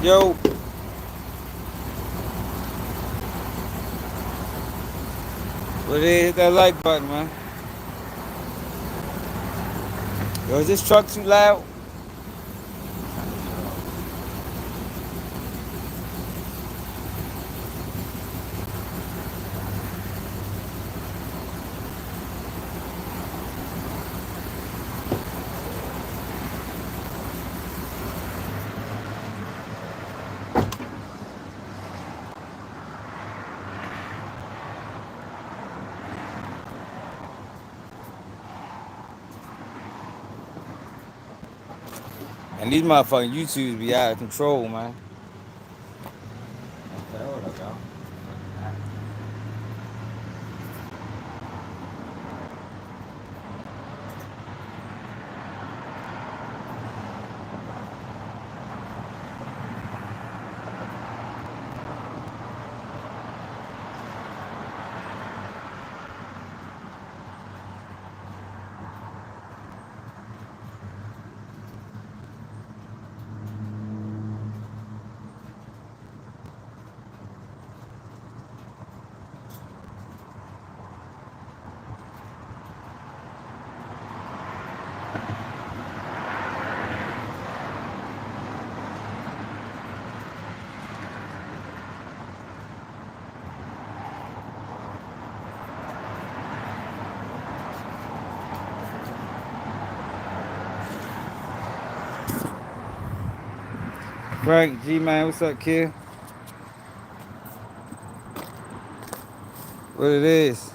Yo, what it is, hit that like button, man. Yo, is this truck too loud? And these motherfucking YouTubes be out of control, man. Okay, hold up, y'all. Frank, G-Man, what's up, kid? What it is?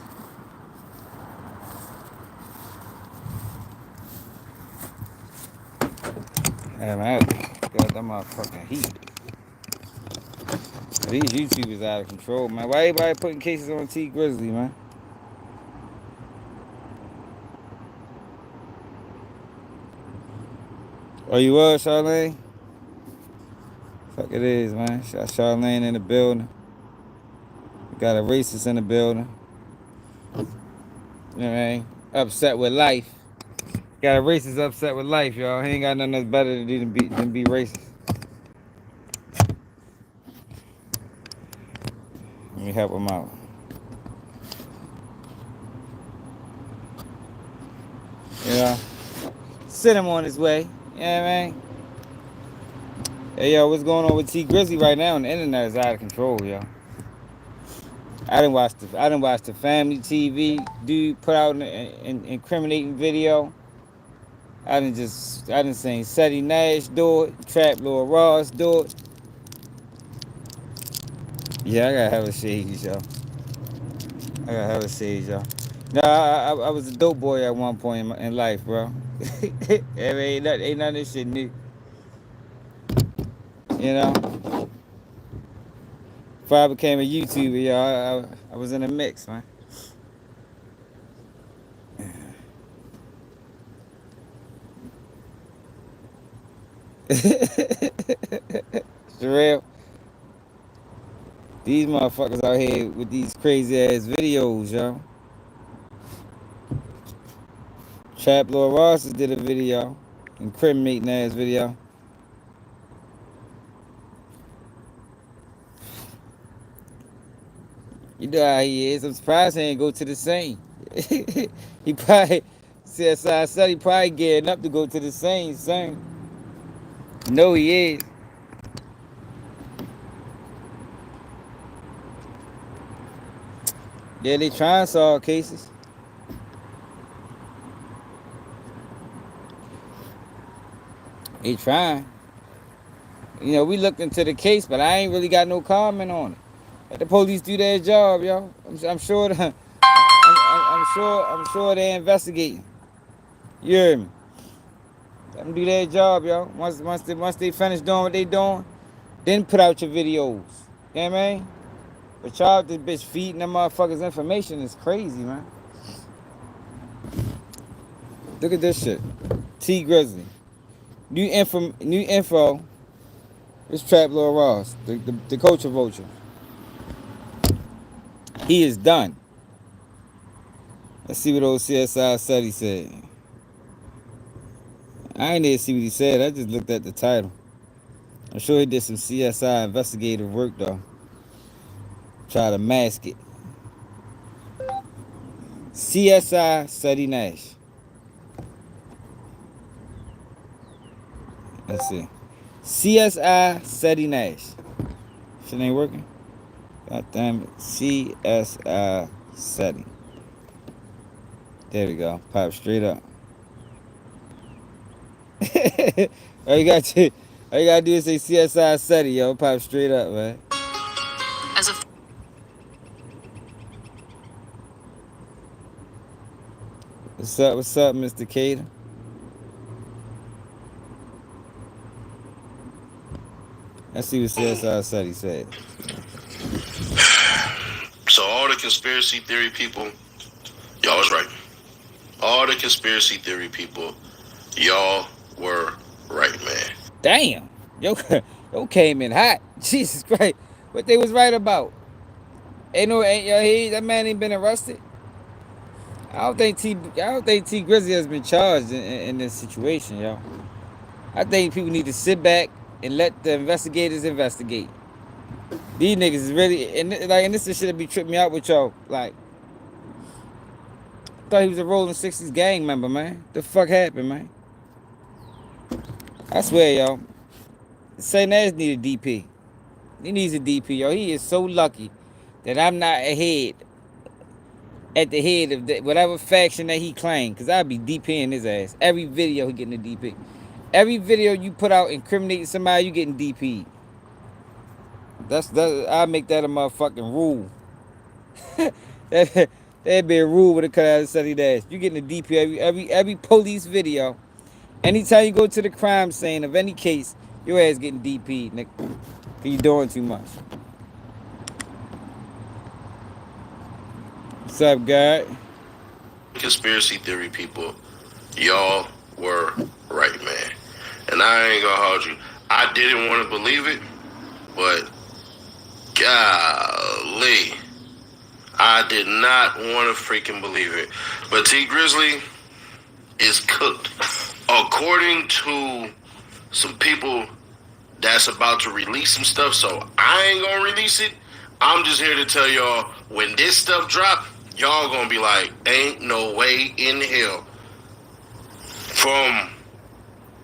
Yeah, man, got that motherfucking heat. These YouTubers out of control, man. Why everybody putting cases on T Grizzly, man? Oh, you was, Charlene? Fuck it is, man. Shot Charlene in the building. Got a racist in the building. You know what I mean? Upset with life. Got a racist upset with life, y'all. He ain't got nothing that's better to do than be racist. Let me help him out. You know? Send him on his way. You know what I mean? Hey, yo, what's going on with T Grizzly right now? And the internet is out of control, yo. I didn't watch the family TV dude put out an incriminating video. I didn't seen Seti Nash do it, Trap Lord Ross do it. Yeah, I gotta have a shades, yo. I gotta have a shades, yo. No, I was a dope boy at one point in life, bro. Ain't none of this shit new. You know? Before I became a YouTuber, yo, I was in a mix, man. For real. These motherfuckers out here with these crazy ass videos, yo. Trap Lord Ross did a video, incriminating ass video. You know how he is. I'm surprised he ain't go to the scene. He probably CSI said he probably getting up to go to the scene. No, he is. Yeah, they trying to solve cases. They trying. You know, we looked into the case, but I ain't really got no comment on it. Let the police do their job, yo. I'm sure. I'm sure they're investigating. You hear me? Let them do their job, yo. Once they finish doing what they doing, then put out your videos. You know what I mean? But y'all, this bitch feeding them motherfuckers information is crazy, man. Look at this shit. T Grizzly. New info. This Trap Lord Ross, the culture vulture. He is done. Let's see what old CSI said he said. I ain't there to see what he said. I just looked at the title. I'm sure he did some CSI investigative work though. Try to mask it. CSI Seti Nash. Let's see. CSI Seti Nash. Shit ain't working. God damn it. CSI Seti. There we go. Pop straight up. all you got to all you gotta do is say CSI Seti, yo. Pop straight up, man. As a what's up, Mr. Cater? Let's see what CSI Seti said. So all the conspiracy theory people, y'all was right. All the conspiracy theory people, y'all were right, man. Damn. Yo came in hot. Jesus Christ. What they was right about? That man ain't been arrested. I don't think T Grizzly has been charged in this situation, yo. I think people need to sit back and let the investigators investigate. These niggas is really and this shit that be tripping me out with y'all. Like, I thought he was a Rolling 60s gang member, man. The fuck happened, man? I swear, yo. Say Nash need a DP. He needs a DP, yo. He is so lucky that I'm not at the head of whatever faction that he claimed, because I'd be DPing his ass. Every video he getting a DP. Every video you put out incriminating somebody, you getting DP. I make that a motherfucking rule. That'd be a rule with a cut out of Sunny Dash. You getting a DP every police video. Anytime you go to the crime scene of any case, your ass getting DP, nigga. Cause you doing too much. What's up, guy? Conspiracy theory people, y'all were right, man. And I ain't gonna hold you. I didn't want to believe it, but golly, I did not want to freaking believe it. But T Grizzly is cooked. According to some people that's about to release some stuff, so I ain't gonna release it. I'm just here to tell y'all, when this stuff drop, y'all gonna be like, ain't no way in hell. From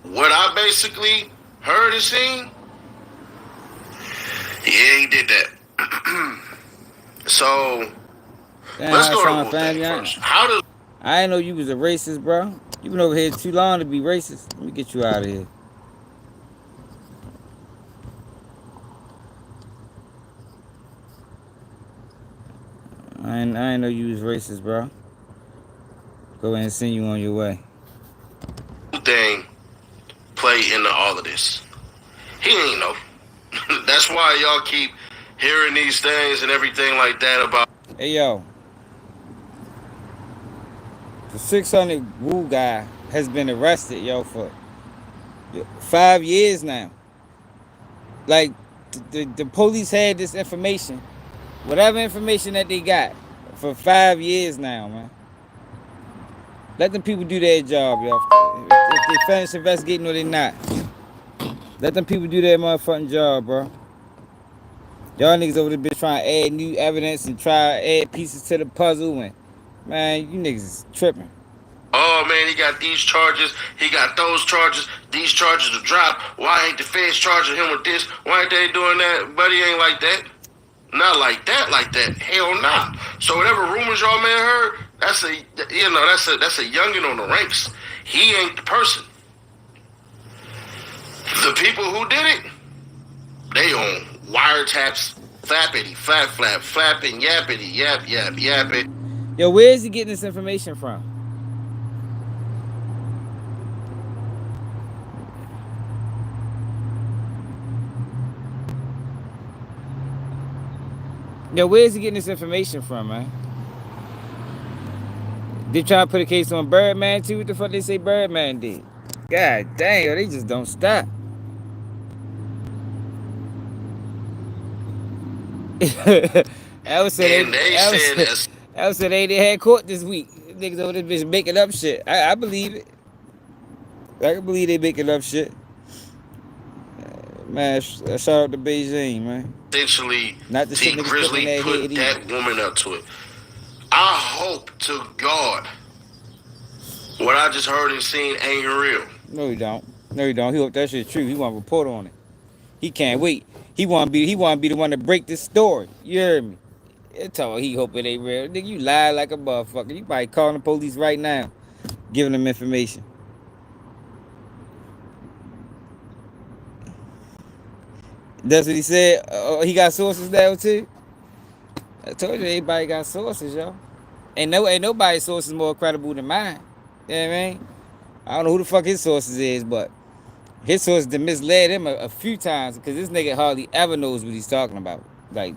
what I basically heard and seen, yeah, he did that. So, damn, let's go to the thing first. How does... I didn't know you was a racist, bro. You been over here too long to be racist. Let me get you out of here. I didn't know you was racist, bro. Go ahead and send you on your way. Thing play into all of this. He ain't know. That's why y'all keep hearing these things and everything like that about... Hey, yo. The 600 Woo guy has been arrested, yo, for 5 years now. Like, the police had this information, whatever information that they got, for 5 years now, man. Let them people do their job, yo. If they finish investigating or they not. Let them people do their motherfucking job, bro. Y'all niggas over there bitch trying to add new evidence and try to add pieces to the puzzle, and man, you niggas is tripping. Oh man, he got these charges, he got those charges, these charges to drop. Why ain't the feds charging him with this? Why ain't they doing that? Buddy ain't like that. Not like that. Hell nah. So whatever rumors y'all man heard, that's a youngin' on the ranks. He ain't the person. The people who did it, they on wiretaps, flappity, flapping, yappity, yap it. Yo, where is he getting this information from? Yo, where is he getting this information from, man? They trying to put a case on Birdman too? What the fuck they say Birdman did? God damn, yo, they just don't stop. I would say they had court this week. Niggas over this bitch making up shit. I believe it. I can believe they making up shit. Man, shout out to Beijing, man. Essentially, Not the shit T niggas put in Grizzly their head put either. that woman up to it. I hope to God what I just heard and seen ain't real. No, he don't. No, he don't. He hope that shit's true. He want to report on it. He can't wait. He want to be the one to break this story. You hear me? It's all he hope it ain't real. Nigga, you lie like a motherfucker. You probably calling the police right now, giving them information. That's what he said. He got sources now too. I told you everybody got sources, yo. Ain't nobody's sources more credible than mine. You know what I mean? I don't know who the fuck his sources is, but his sources that misled him a few times because this nigga hardly ever knows what he's talking about. Like,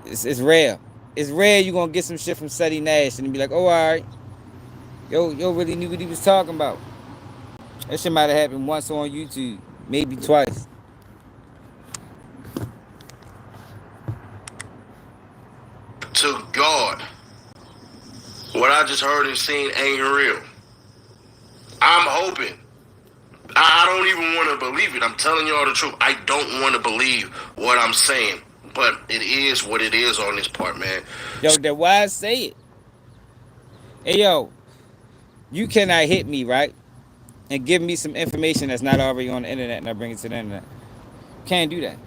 it's rare. It's rare you gonna get some shit from Seti Nash and be like, oh, all right. Yo really knew what he was talking about. That shit might have happened once on YouTube, maybe twice. To God, what I just heard and seen ain't real. I'm hoping. I don't even want to believe it. I'm telling y'all the truth. I don't want to believe what I'm saying. But it is what it is on this part, man. Yo, that why I say it. Hey, yo, you cannot hit me, right? And give me some information that's not already on the internet and I bring it to the internet. Can't do that.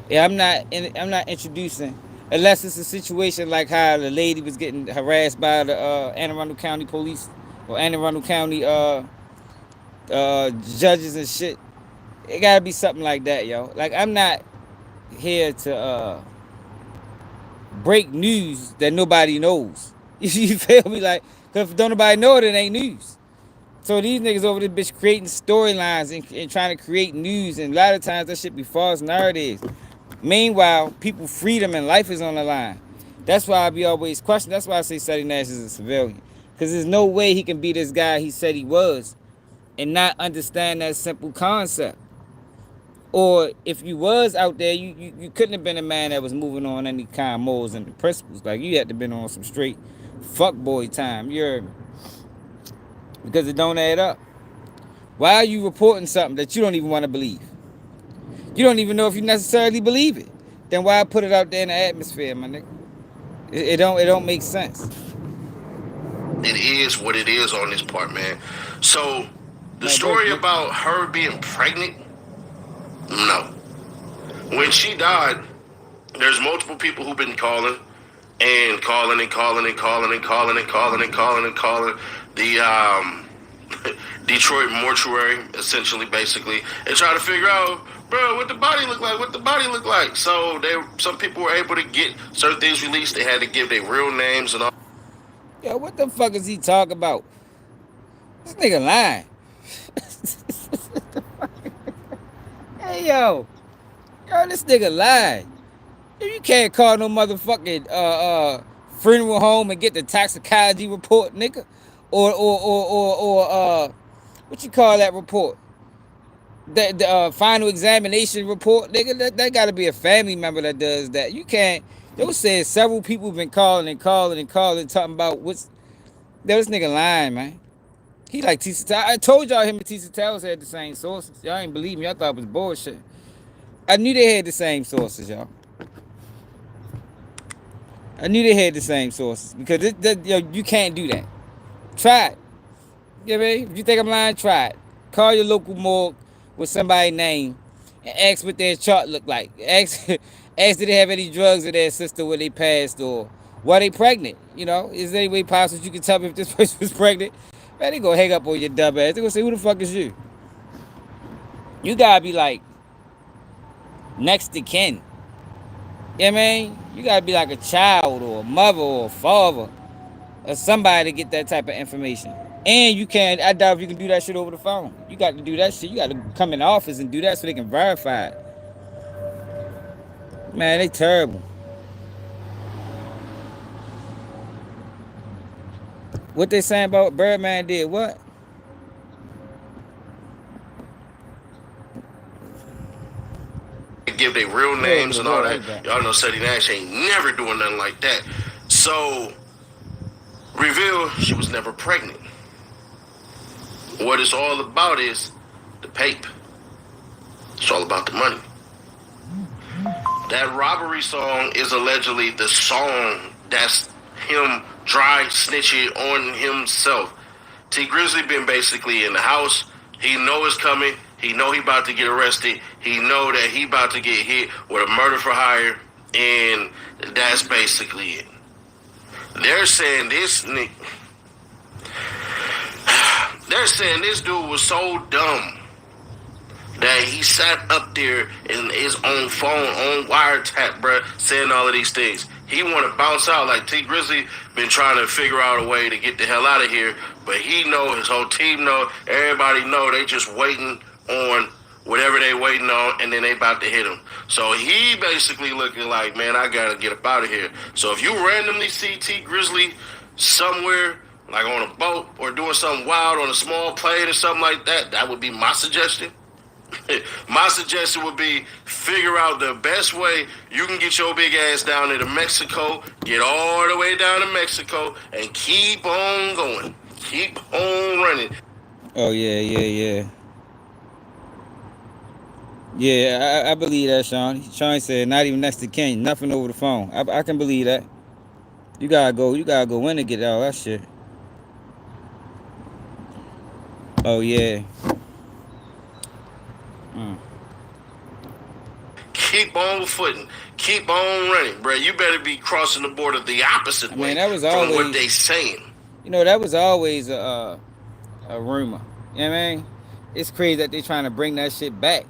Yeah, I'm not introducing unless it's a situation like how the lady was getting harassed by the Anne Arundel County police or Anne Arundel County judges and shit. It gotta be something like that, yo. Like I'm not here to break news that nobody knows. You feel me? Like, cause if don't nobody know it, it ain't news. So these niggas over this bitch creating storylines and trying to create news, and a lot of times that shit be false narratives. Meanwhile, people freedom and life is on the line. That's why I be always questioning. That's why I say Seti Nash is a civilian. Because there's no way he can be this guy he said he was and not understand that simple concept. Or if you was out there, you couldn't have been a man that was moving on any kind of morals and principles. Like you had to been on some straight fuckboy time. You heard me? Because it don't add up. Why are you reporting something that you don't even want to believe? You don't even know if you necessarily believe it. Then why put it out there in the atmosphere, my nigga? It don't make sense. It is what it is on this part, man. So the story about her being pregnant, no. When she died, there's multiple people who've been calling and calling and calling and calling and calling and calling and calling and calling the Detroit mortuary, essentially, basically, and try to figure out, bro, what the body look like, what the body look like. So some people were able to get certain things released. They had to give their real names and all. Yo, what the fuck is he talking about? This nigga lying. Hey, yo, this nigga lying. You can't call no motherfucking funeral home and get the toxicology report, nigga, or what you call that report? The final examination report, nigga. That got to be a family member that does that. You can't. Those said several people have been calling and calling and calling, talking about what's. This nigga lying, man. He like Tisa Towers. I told y'all him and Tisa Towers had the same sources. Y'all ain't believe me. Y'all thought it was bullshit. I knew they had the same sources, y'all. I knew they had the same sources because you can't do that. Try it. You know what I mean? If you think I'm lying, try it. Call your local morgue with somebody's name and ask what their chart look like. Ask did they have any drugs in their system when they passed or were they pregnant? You know, is there any way possible you can tell me if this person was pregnant? Man, they gonna hang up on your dumb ass. They gonna say, who the fuck is you? You gotta be like next to kin. You know what I mean? You gotta be like a child or a mother or a father or somebody to get that type of information. And you can't, I doubt if you can do that shit over the phone. You got to do that shit. You got to come in the office and do that so they can verify it. Man, they terrible. What they saying about Birdman did what? Give their real names and all that. Y'all know Seti Nash ain't never doing nothing like that. So, reveal she was never pregnant. What it's all about is the paper. It's all about the money. That robbery song is allegedly the song that's him dry snitching on himself. T Grizzly been basically in the house. He know it's coming. He know he about to get arrested. He know that he about to get hit with a murder for hire, and that's basically it. They're saying this they're saying this dude was so dumb that he sat up there in his own phone, on wiretap, bruh, saying all of these things. He want to bounce out. Like T Grizzly been trying to figure out a way to get the hell out of here, but he know, his whole team know, everybody know, they just waiting on whatever they waiting on, and then they about to hit him. So he basically looking like, man, I gotta get up out of here. So if you randomly see T Grizzly somewhere, like on a boat or doing something wild on a small plane or something like that, that would be my suggestion. My suggestion would be figure out the best way you can get your big ass down to Mexico, get all the way down to Mexico, and keep on going. Keep on running. Oh, yeah. Yeah, I believe that, Sean. Sean said not even next to King, nothing over the phone. I can believe that. You gotta go in and get all that shit. Oh, yeah. Keep on footing. Keep on running, bro. You better be crossing the border the opposite way that was always, from what they saying. You know, that was always a rumor. You know what I mean? It's crazy that they trying to bring that shit back.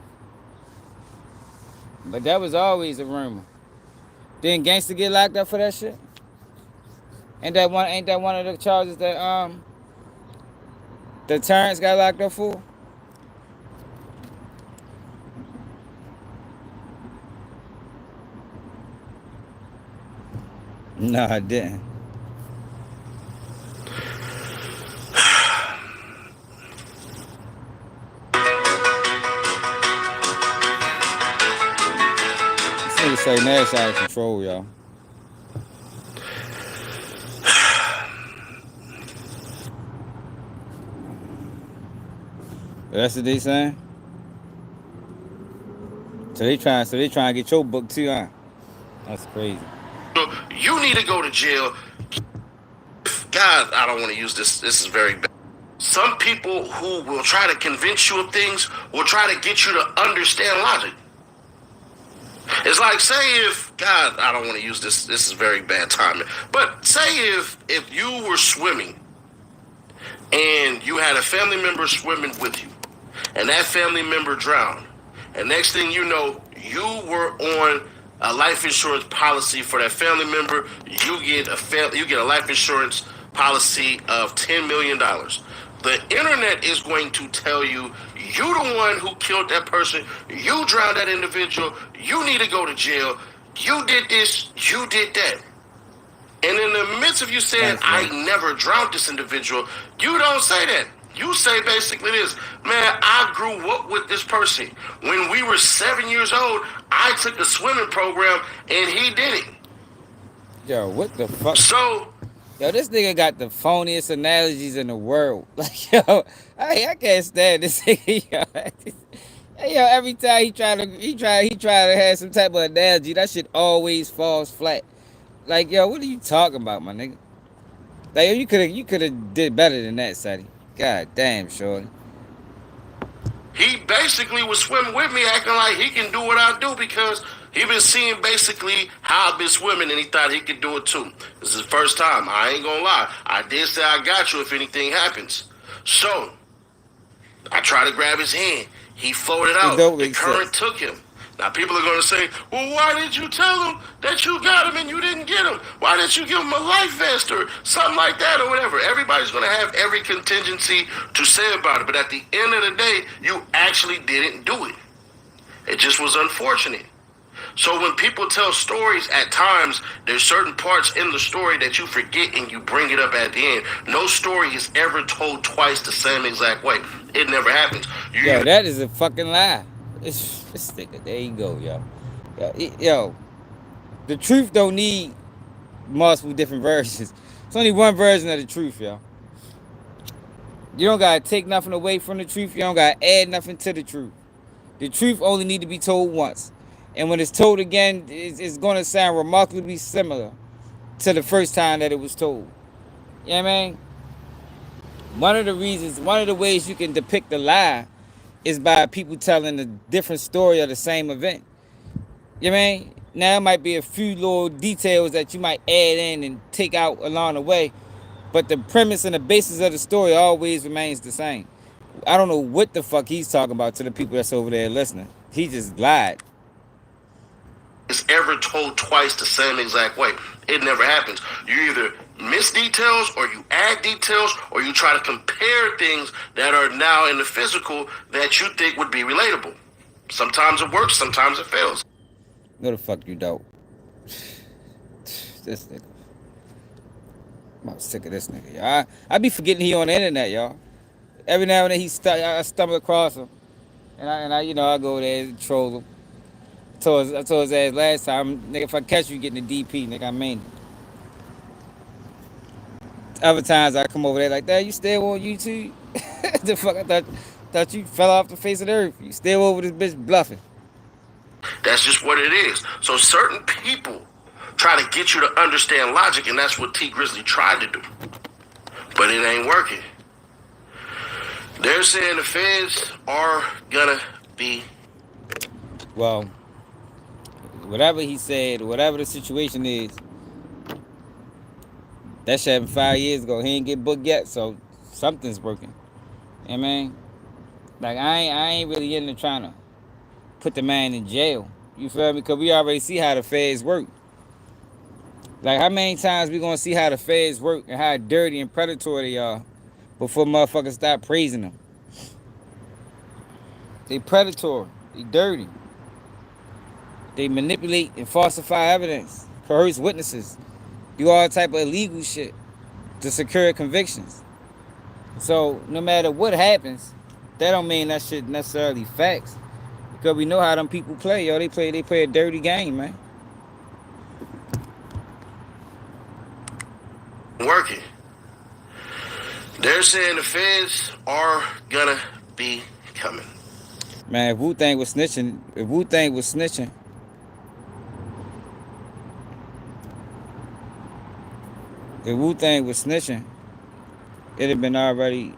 But that was always a rumor. Didn't Gangsta get locked up for that shit? Ain't that one of the charges that the Terrence got locked up for? No, I didn't. This nigga say Nash out of control, y'all. That's what they saying? So they trying to get your book too, huh? That's crazy. You need to go to jail. God, I don't want to use this. This is very bad. Some people who will try to convince you of things will try to get you to understand logic. It's like, say if, God, I don't want to use this. This is very bad timing. But say if you were swimming and you had a family member swimming with you, and that family member drowned, and next thing you know, you were on a life insurance policy for that family member. You get a life insurance policy of $10 million. The internet is going to tell you the one who killed that person, you drowned that individual, you need to go to jail, you did this, you did that. And in the midst of you saying, I never drowned this individual, you don't say that. You say basically this, man, I grew up with this person. When we were 7 years old, I took a swimming program and he did it. Yo, what the fuck? So, yo, this nigga got the phoniest analogies in the world. Like, yo, I can't stand this nigga. Yo, every time he try to have some type of analogy, that shit always falls flat. Like, yo, what are you talking about, my nigga? Like, yo, you could have did better than that, Sadie. God damn, shorty. He basically was swimming with me, acting like he can do what I do because he been seeing basically how I've been swimming and he thought he could do it too. This is the first time. I ain't gonna lie. I did say I got you if anything happens. So, I tried to grab his hand. He floated out. The current took him. Now, people are going to say, well, why did you tell him that you got him and you didn't get him? Why didn't you give him a life vest or something like that or whatever? Everybody's going to have every contingency to say about it. But at the end of the day, you actually didn't do it. It just was unfortunate. So when people tell stories, at times, there's certain parts in the story that you forget and you bring it up at the end. No story is ever told twice the same exact way. It never happens. Yo, that is a fucking lie. There you go, yo. Yo, the truth don't need multiple different versions. It's only one version of the truth, yo. You don't gotta take nothing away from the truth. You don't gotta add nothing to the truth. The truth only need to be told once. And when it's told again, it's going to sound remarkably similar to the first time that it was told. You know what I mean? One of the ways you can depict a lie is by people telling a different story of the same event. You know what I mean? Now, it might be a few little details that you might add in and take out along the way, but the premise and the basis of the story always remains the same. I don't know what the fuck he's talking about to the people that's over there listening. He just lied. It's ever told twice the same exact way. It never happens. You either miss details or you add details or you try to compare things that are now in the physical that you think would be relatable. Sometimes it works, sometimes it fails. No, the fuck you don't. This nigga. I'm sick of this nigga, y'all. I be forgetting he on the internet, y'all. Every now and then I stumble across him, and I I go there and troll him. I told his ass last time, nigga, if I catch you getting the DP, nigga, I mean it. Other times I come over there like that, you still on YouTube? The fuck, I thought you fell off the face of the earth. You still over this bitch bluffing. That's just what it is. So certain people try to get you to understand logic, and that's what T Grizzly tried to do. But it ain't working. They're saying the feds are gonna be... Well, whatever he said, whatever the situation is, that shit happened 5 years ago. He ain't get booked yet, so something's working. You know what I mean? Like, I ain't really into trying to put the man in jail. You feel me? Because we already see how the feds work. Like, how many times we gonna see how the feds work and how dirty and predatory they are before motherfuckers stop praising them? They predatory. They dirty. They manipulate and falsify evidence, coerce witnesses, do all type of illegal shit to secure convictions. So no matter what happens, that don't mean that shit necessarily facts. Because we know how them people play, yo. They play a dirty game, man. Working. They're saying the feds are gonna be coming. Man, if Wu-Tang was snitching, it'd have been already,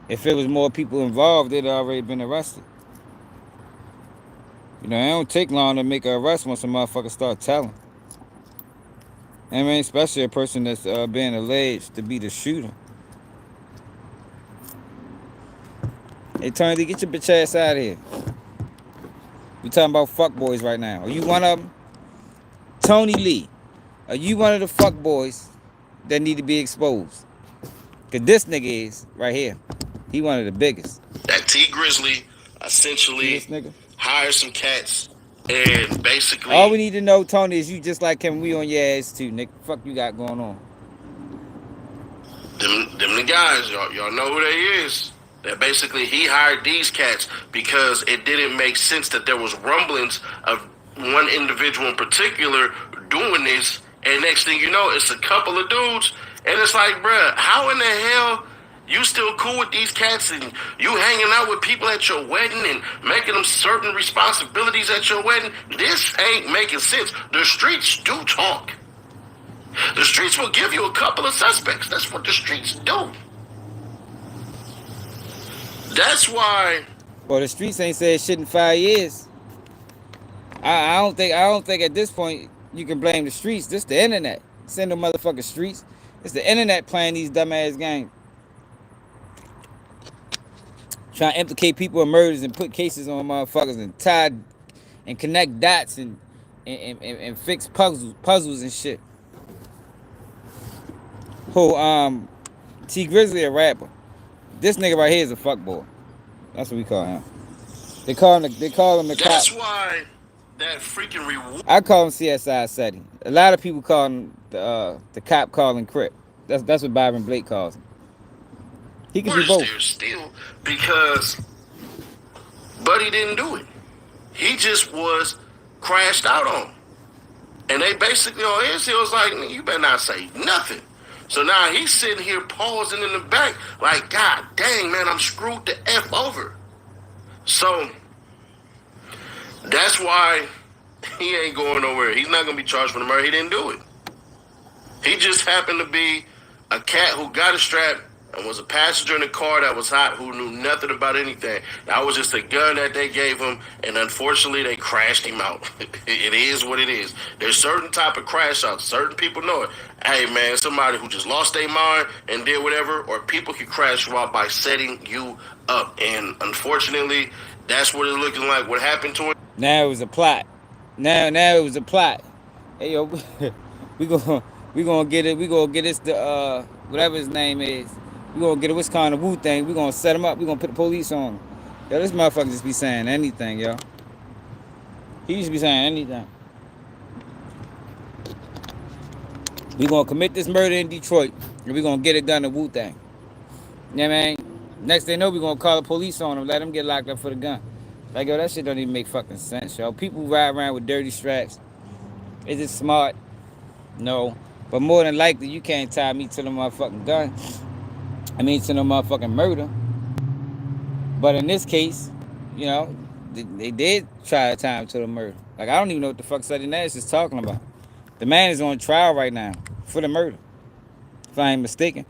if it was more people involved, it'd already been arrested. It don't take long to make an arrest once a motherfucker start telling. I mean, especially a person that's being alleged to be the shooter. Hey, Tony, get your bitch ass out of here. We talking about fuckboys right now. Are you one of them? Tony Lee, are you one of the fuckboys that need to be exposed? Because this nigga is right here. He one of the biggest. That T Grizzly essentially hired some cats and basically... All we need to know, Tony, is you just like him. We on your ass too, nigga. Fuck you got going on. Them the guys, y'all know who they is. That basically he hired these cats because it didn't make sense that there was rumblings of one individual in particular doing this, and next thing you know, it's a couple of dudes, and it's like, bruh, how in the hell you still cool with these cats and you hanging out with people at your wedding and making them certain responsibilities at your wedding? This ain't making sense. The streets do talk. The streets will give you a couple of suspects. That's what the streets do. That's why. Well, the streets ain't said shit in 5 years. I don't think at this point you can blame the streets. This the internet. This ain't no motherfucking streets. It's the internet playing these dumbass games. Trying to implicate people in murders and put cases on motherfuckers and tie and connect dots and fix puzzles and shit. Who T Grizzly a rapper. This nigga right here is a fuckboy. That's what we call him. They call him the cop. That's why that freaking reward. I call him CSI Setty. A lot of people call him the cop calling Crip. That's what Byron Blake calls him. He can do both. Still, because Buddy didn't do it. He just was crashed out on. And they basically on his heels like, you better not say nothing. So now he's sitting here pausing in the back like, God dang, man, I'm screwed the F over. So That's why he ain't going nowhere. He's not gonna be charged for the murder. He didn't do it. He just happened to be a cat who got a strap and was a passenger in a car that was hot who knew nothing about anything. That was just a gun that they gave him, and unfortunately they crashed him out. It is what it is. There's certain type of crash outs. Certain people know it. Hey man, somebody who just lost their mind and did whatever, or people can crash you out by setting you up. And unfortunately, that's what it's looking like. What happened to him? Now it was a plot. Now it was a plot. Hey yo, we gonna we gonna get it. We gonna get this the whatever his name is. We gonna get it. What's kind of Wu thing? We gonna set him up. We gonna put the police on him. Yo, this motherfucker just be saying anything, yo. He used to be saying anything. We gonna commit this murder in Detroit, and we gonna get it done to Wu thing. You know what I mean? Next thing you know, we gonna call the police on him, let him get locked up for the gun. Like, yo, that shit don't even make fucking sense, yo. People ride around with dirty straps. Is it smart? No. But more than likely, you can't tie me to the motherfucking gun. I mean, to the motherfucking murder. But in this case, you know, they did try to tie him to the murder. Like, I don't even know what the fuck Suddy Nash is talking about. The man is on trial right now for the murder, if I ain't mistaken.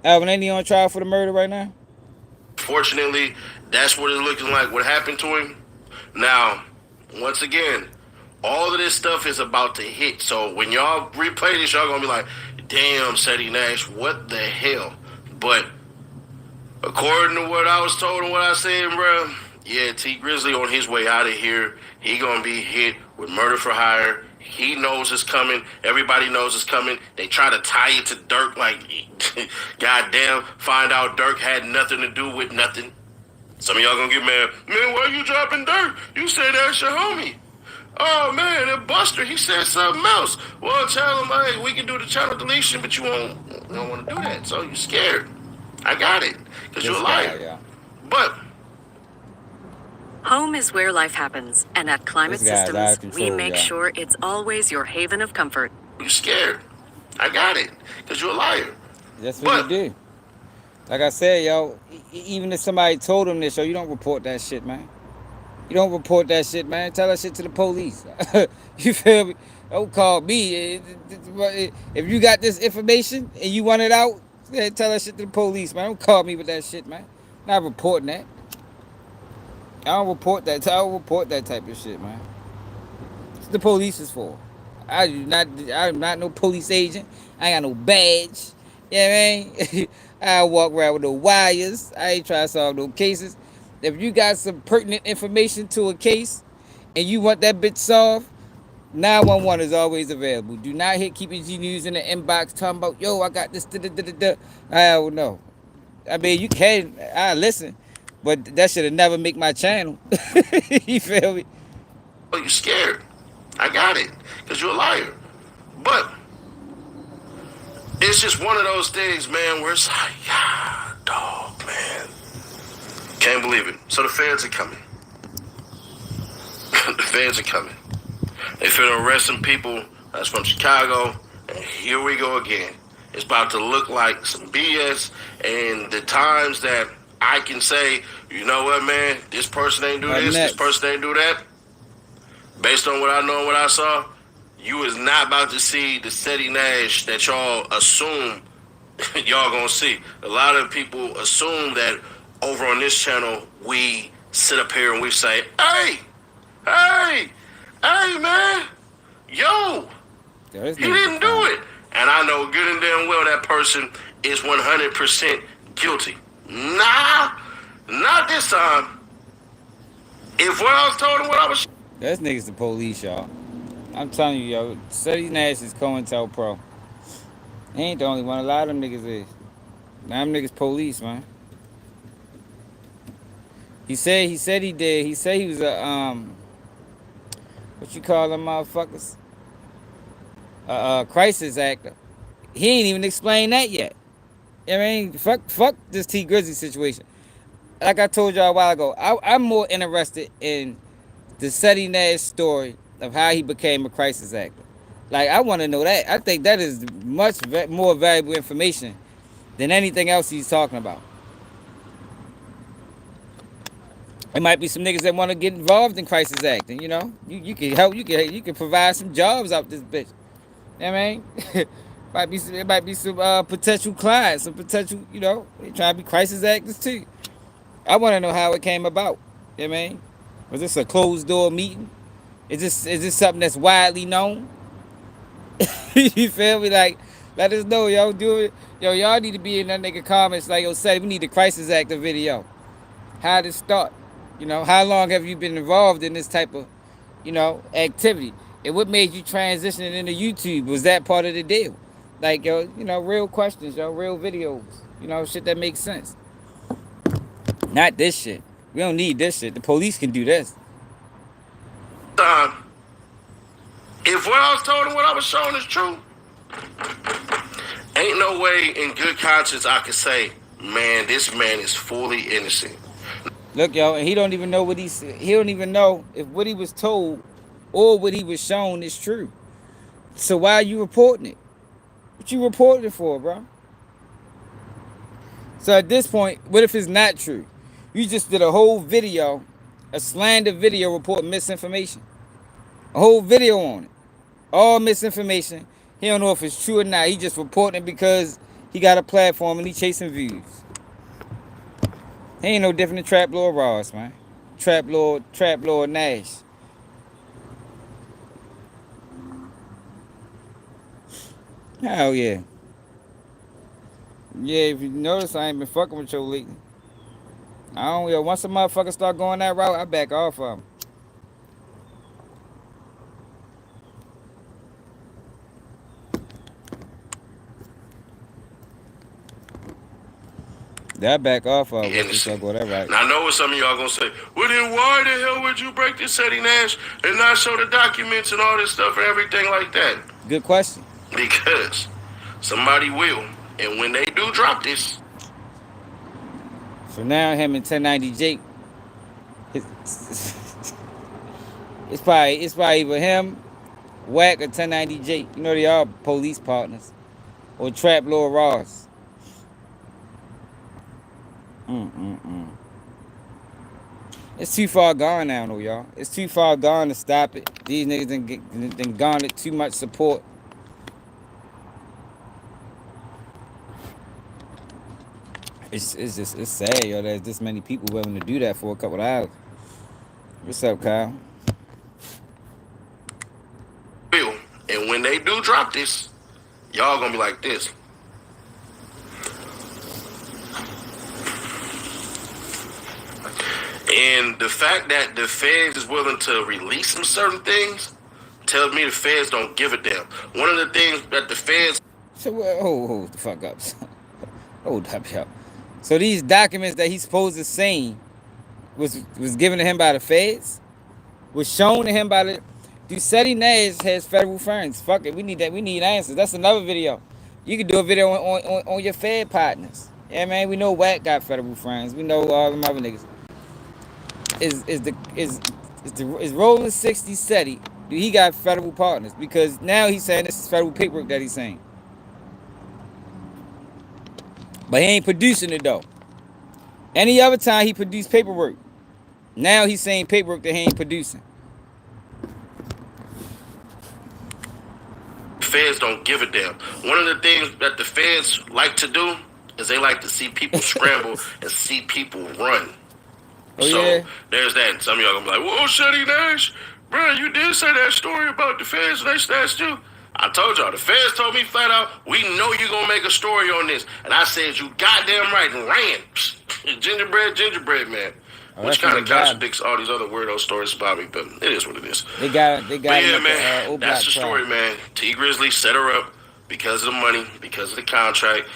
Alvin, ain't he on trial for the murder right now? Fortunately, that's what it's looking like. What happened to him? Now, once again, all of this stuff is about to hit. So when y'all replay this, y'all gonna be like, damn, Suddy Nash, what the hell? But according to what I was told and what I said, bro, yeah, T Grizzly on his way out of here, he gonna be hit with murder for hire. He knows it's coming. Everybody knows it's coming. They try to tie it to Dirk like, goddamn, find out Dirk had nothing to do with nothing. Some of y'all gonna get mad. Man, why you dropping Dirk? You said that's your homie. Oh man, that Buster, he said something else. Well, tell him, hey, we can do the channel deletion, but you don't want to do that. So you scared. I got it, because you're a liar. Yeah. But home is where life happens, and at Climate This guy's out of Systems, control, we make yeah. sure it's always your haven of comfort. you scared. I got it, because you're a liar. That's what you do. Like I said, yo, even if somebody told him this, yo, you don't report that shit, man. You don't report that shit, man. Tell that shit to the police. You feel me? Don't call me. If you got this information and you want it out, yeah, tell that shit to the police, man. Don't call me with that shit, man. Not reporting that. I don't report that. I don't report that type of shit, man. It's the police is for. I'm not no police agent. I ain't got no badge. You know what I mean? I walk around with no wires. I ain't trying to solve no cases. If you got some pertinent information to a case and you want that bitch solved, 911 is always available. Do not hit Keep It G News in the inbox talking about, yo, I got this, I don't know. I mean, you can, I listen, but that should have never make my channel. You feel me? Oh, you scared. I got it, because you're a liar. But it's just one of those things, man, where it's like, yeah, dog, man. Can't believe it. So the feds are coming. The feds are coming. They finna arrest some people that's from Chicago, and here we go again. It's about to look like some BS, and the times that I can say, you know what, man, this person ain't do this person ain't do that, based on what I know and what I saw, you is not about to see the Suddy Nash that y'all assume y'all gonna see. A lot of people assume that over on this channel, we sit up here and we say, hey, man, yo, he didn't do it. And I know good and damn well that person is 100% guilty. Nah, not this time. If what I was told and what I was... That's niggas the police, y'all. I'm telling you, yo, Suddy Nash is COINTELPRO. He ain't the only one. A lot of them niggas is. Them niggas police, man. He said he did. He said he was a what you call them motherfuckers? Crisis actor. He ain't even explained that yet. I mean, fuck this T Grizzly situation. Like I told y'all a while ago, I'm more interested in the Suddy Nash story of how he became a crisis actor. Like, I want to know that. I think that is much more valuable information than anything else he's talking about. There might be some niggas that want to get involved in crisis acting. You know, you can help. You can provide some jobs out this bitch. You know what I mean, it might be some potential clients, some potential. You know, they trying to be crisis actors too. I want to know how it came about. You know what I mean, was this a closed door meeting? Is this something that's widely known? You feel me? Like, let us know, yo. Do it, yo. Y'all need to be in that nigga comments. Like, yo, say we need the crisis actor video. How did it start? You know, how long have you been involved in this type of, activity? And what made you transition into YouTube? Was that part of the deal? Like, yo, real questions, yo, real videos. Shit that makes sense. Not this shit. We don't need this shit. The police can do this. If what I was told and what I was shown is true, ain't no way in good conscience I could say, man, this man is fully innocent. Look, yo, and he don't even know what he don't even know if what he was told or what he was shown is true. So why are you reporting it? What you reporting it for, bro? So at this point, what if it's not true? You just did a whole video, a slander video reporting misinformation. A whole video on it. All misinformation. He don't know if it's true or not. He just reporting it because he got a platform and he chasing views. He ain't no different than Trap Lord Ross, man. Trap Lord Nash. Hell yeah. Yeah, if you notice, I ain't been fucking with your lately. I don't, yo, once a motherfucker start going that route, I back off of him. That back off of Innocent. go that route. Now I know what some of y'all gonna say. Well then why the hell would you break this Eddie Nash and not show the documents and all this stuff and everything like that? Good question. Because somebody will. And when they do drop this. So now him and 1090 Jake. It's probably either him, Wack, or 1090 Jake. You know they are police partners. Or Trap Lord Ross. It's too far gone now, though, y'all. It's too far gone to stop it. These niggas done garnered too much support. It's sad, yo. There's this many people willing to do that for a couple of hours. What's up, Kyle? And when they do drop this, y'all gonna be like this. And the fact that the feds is willing to release some certain things tells me the feds don't give a damn. One of the things that the feds... So, hold the fuck up. Hold up, yo. So these documents that he's supposed to seen was given to him by the feds? Was shown to him by the... Ducetti Nash has federal friends. Fuck it, we need that. We need answers. That's another video. You can do a video on your Fed partners. Yeah, man. We know Wack got federal friends. We know all them other niggas. Is Rolling 60 SETI? Do he got federal partners? Because now he's saying this is federal paperwork that he's saying. But he ain't producing it though. Any other time he produced paperwork. Now he's saying paperwork that he ain't producing. Feds don't give a damn. One of the things that the feds like to do is they like to see people scramble and see people run. Oh, so yeah? There's that. Some of y'all gonna be like, "Whoa, Shuddy Nash, bro, you did say that story about the feds and they snatched you." I told y'all, the feds told me flat out, "We know you gonna make a story on this," and I said, "You goddamn right," and ran. Gingerbread man. Oh, Which kind of contradicts all these other weirdo stories about me, but it is what it is. They got. But yeah, man, that's the story, man. T Grizzly set her up because of the money, because of the contract,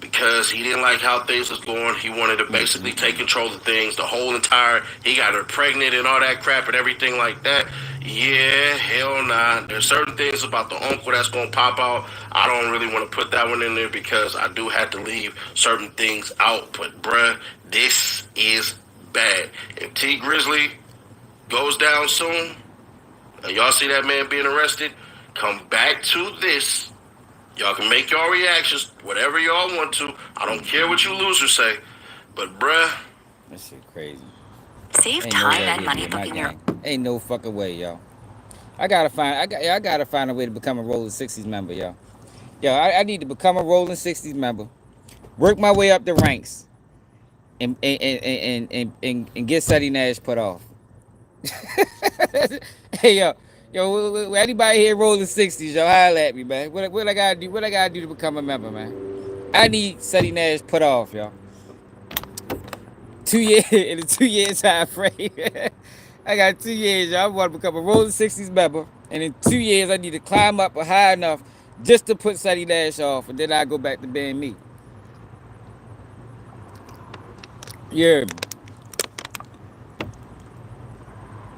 because he didn't like how things was going. He wanted to basically take control of things. The whole entire, he got her pregnant and all that crap and everything like that. Yeah, hell nah. There's certain things about the uncle that's gonna pop out. I don't really want to put that one in there because I do have to leave certain things out. But bruh, this is bad. If T Grizzly goes down soon, and y'all see that man being arrested, come back to this. Y'all can make y'all reactions, whatever y'all want to. I don't care what you losers say. But bruh, that shit crazy. Save Ain't no time way and he'll money be in my booking your. gang. Ain't no fucking way, yo. I gotta find a way to become a Rolling 60s member, yo. Yo, I need to become a Rolling 60s member, work my way up the ranks, and get Seti Nash put off. Hey, yo, anybody here Rolling 60s, yo, holla at me, man. What I gotta do? What I gotta do to become a member, man? I need Seti Nash put off, yo. 2 year in a 2 year time frame. I got 2 years, y'all. I want to become a Rolling 60s member. And in 2 years, I need to climb up high enough just to put Seti Nash off. And then I go back to being me. Yeah.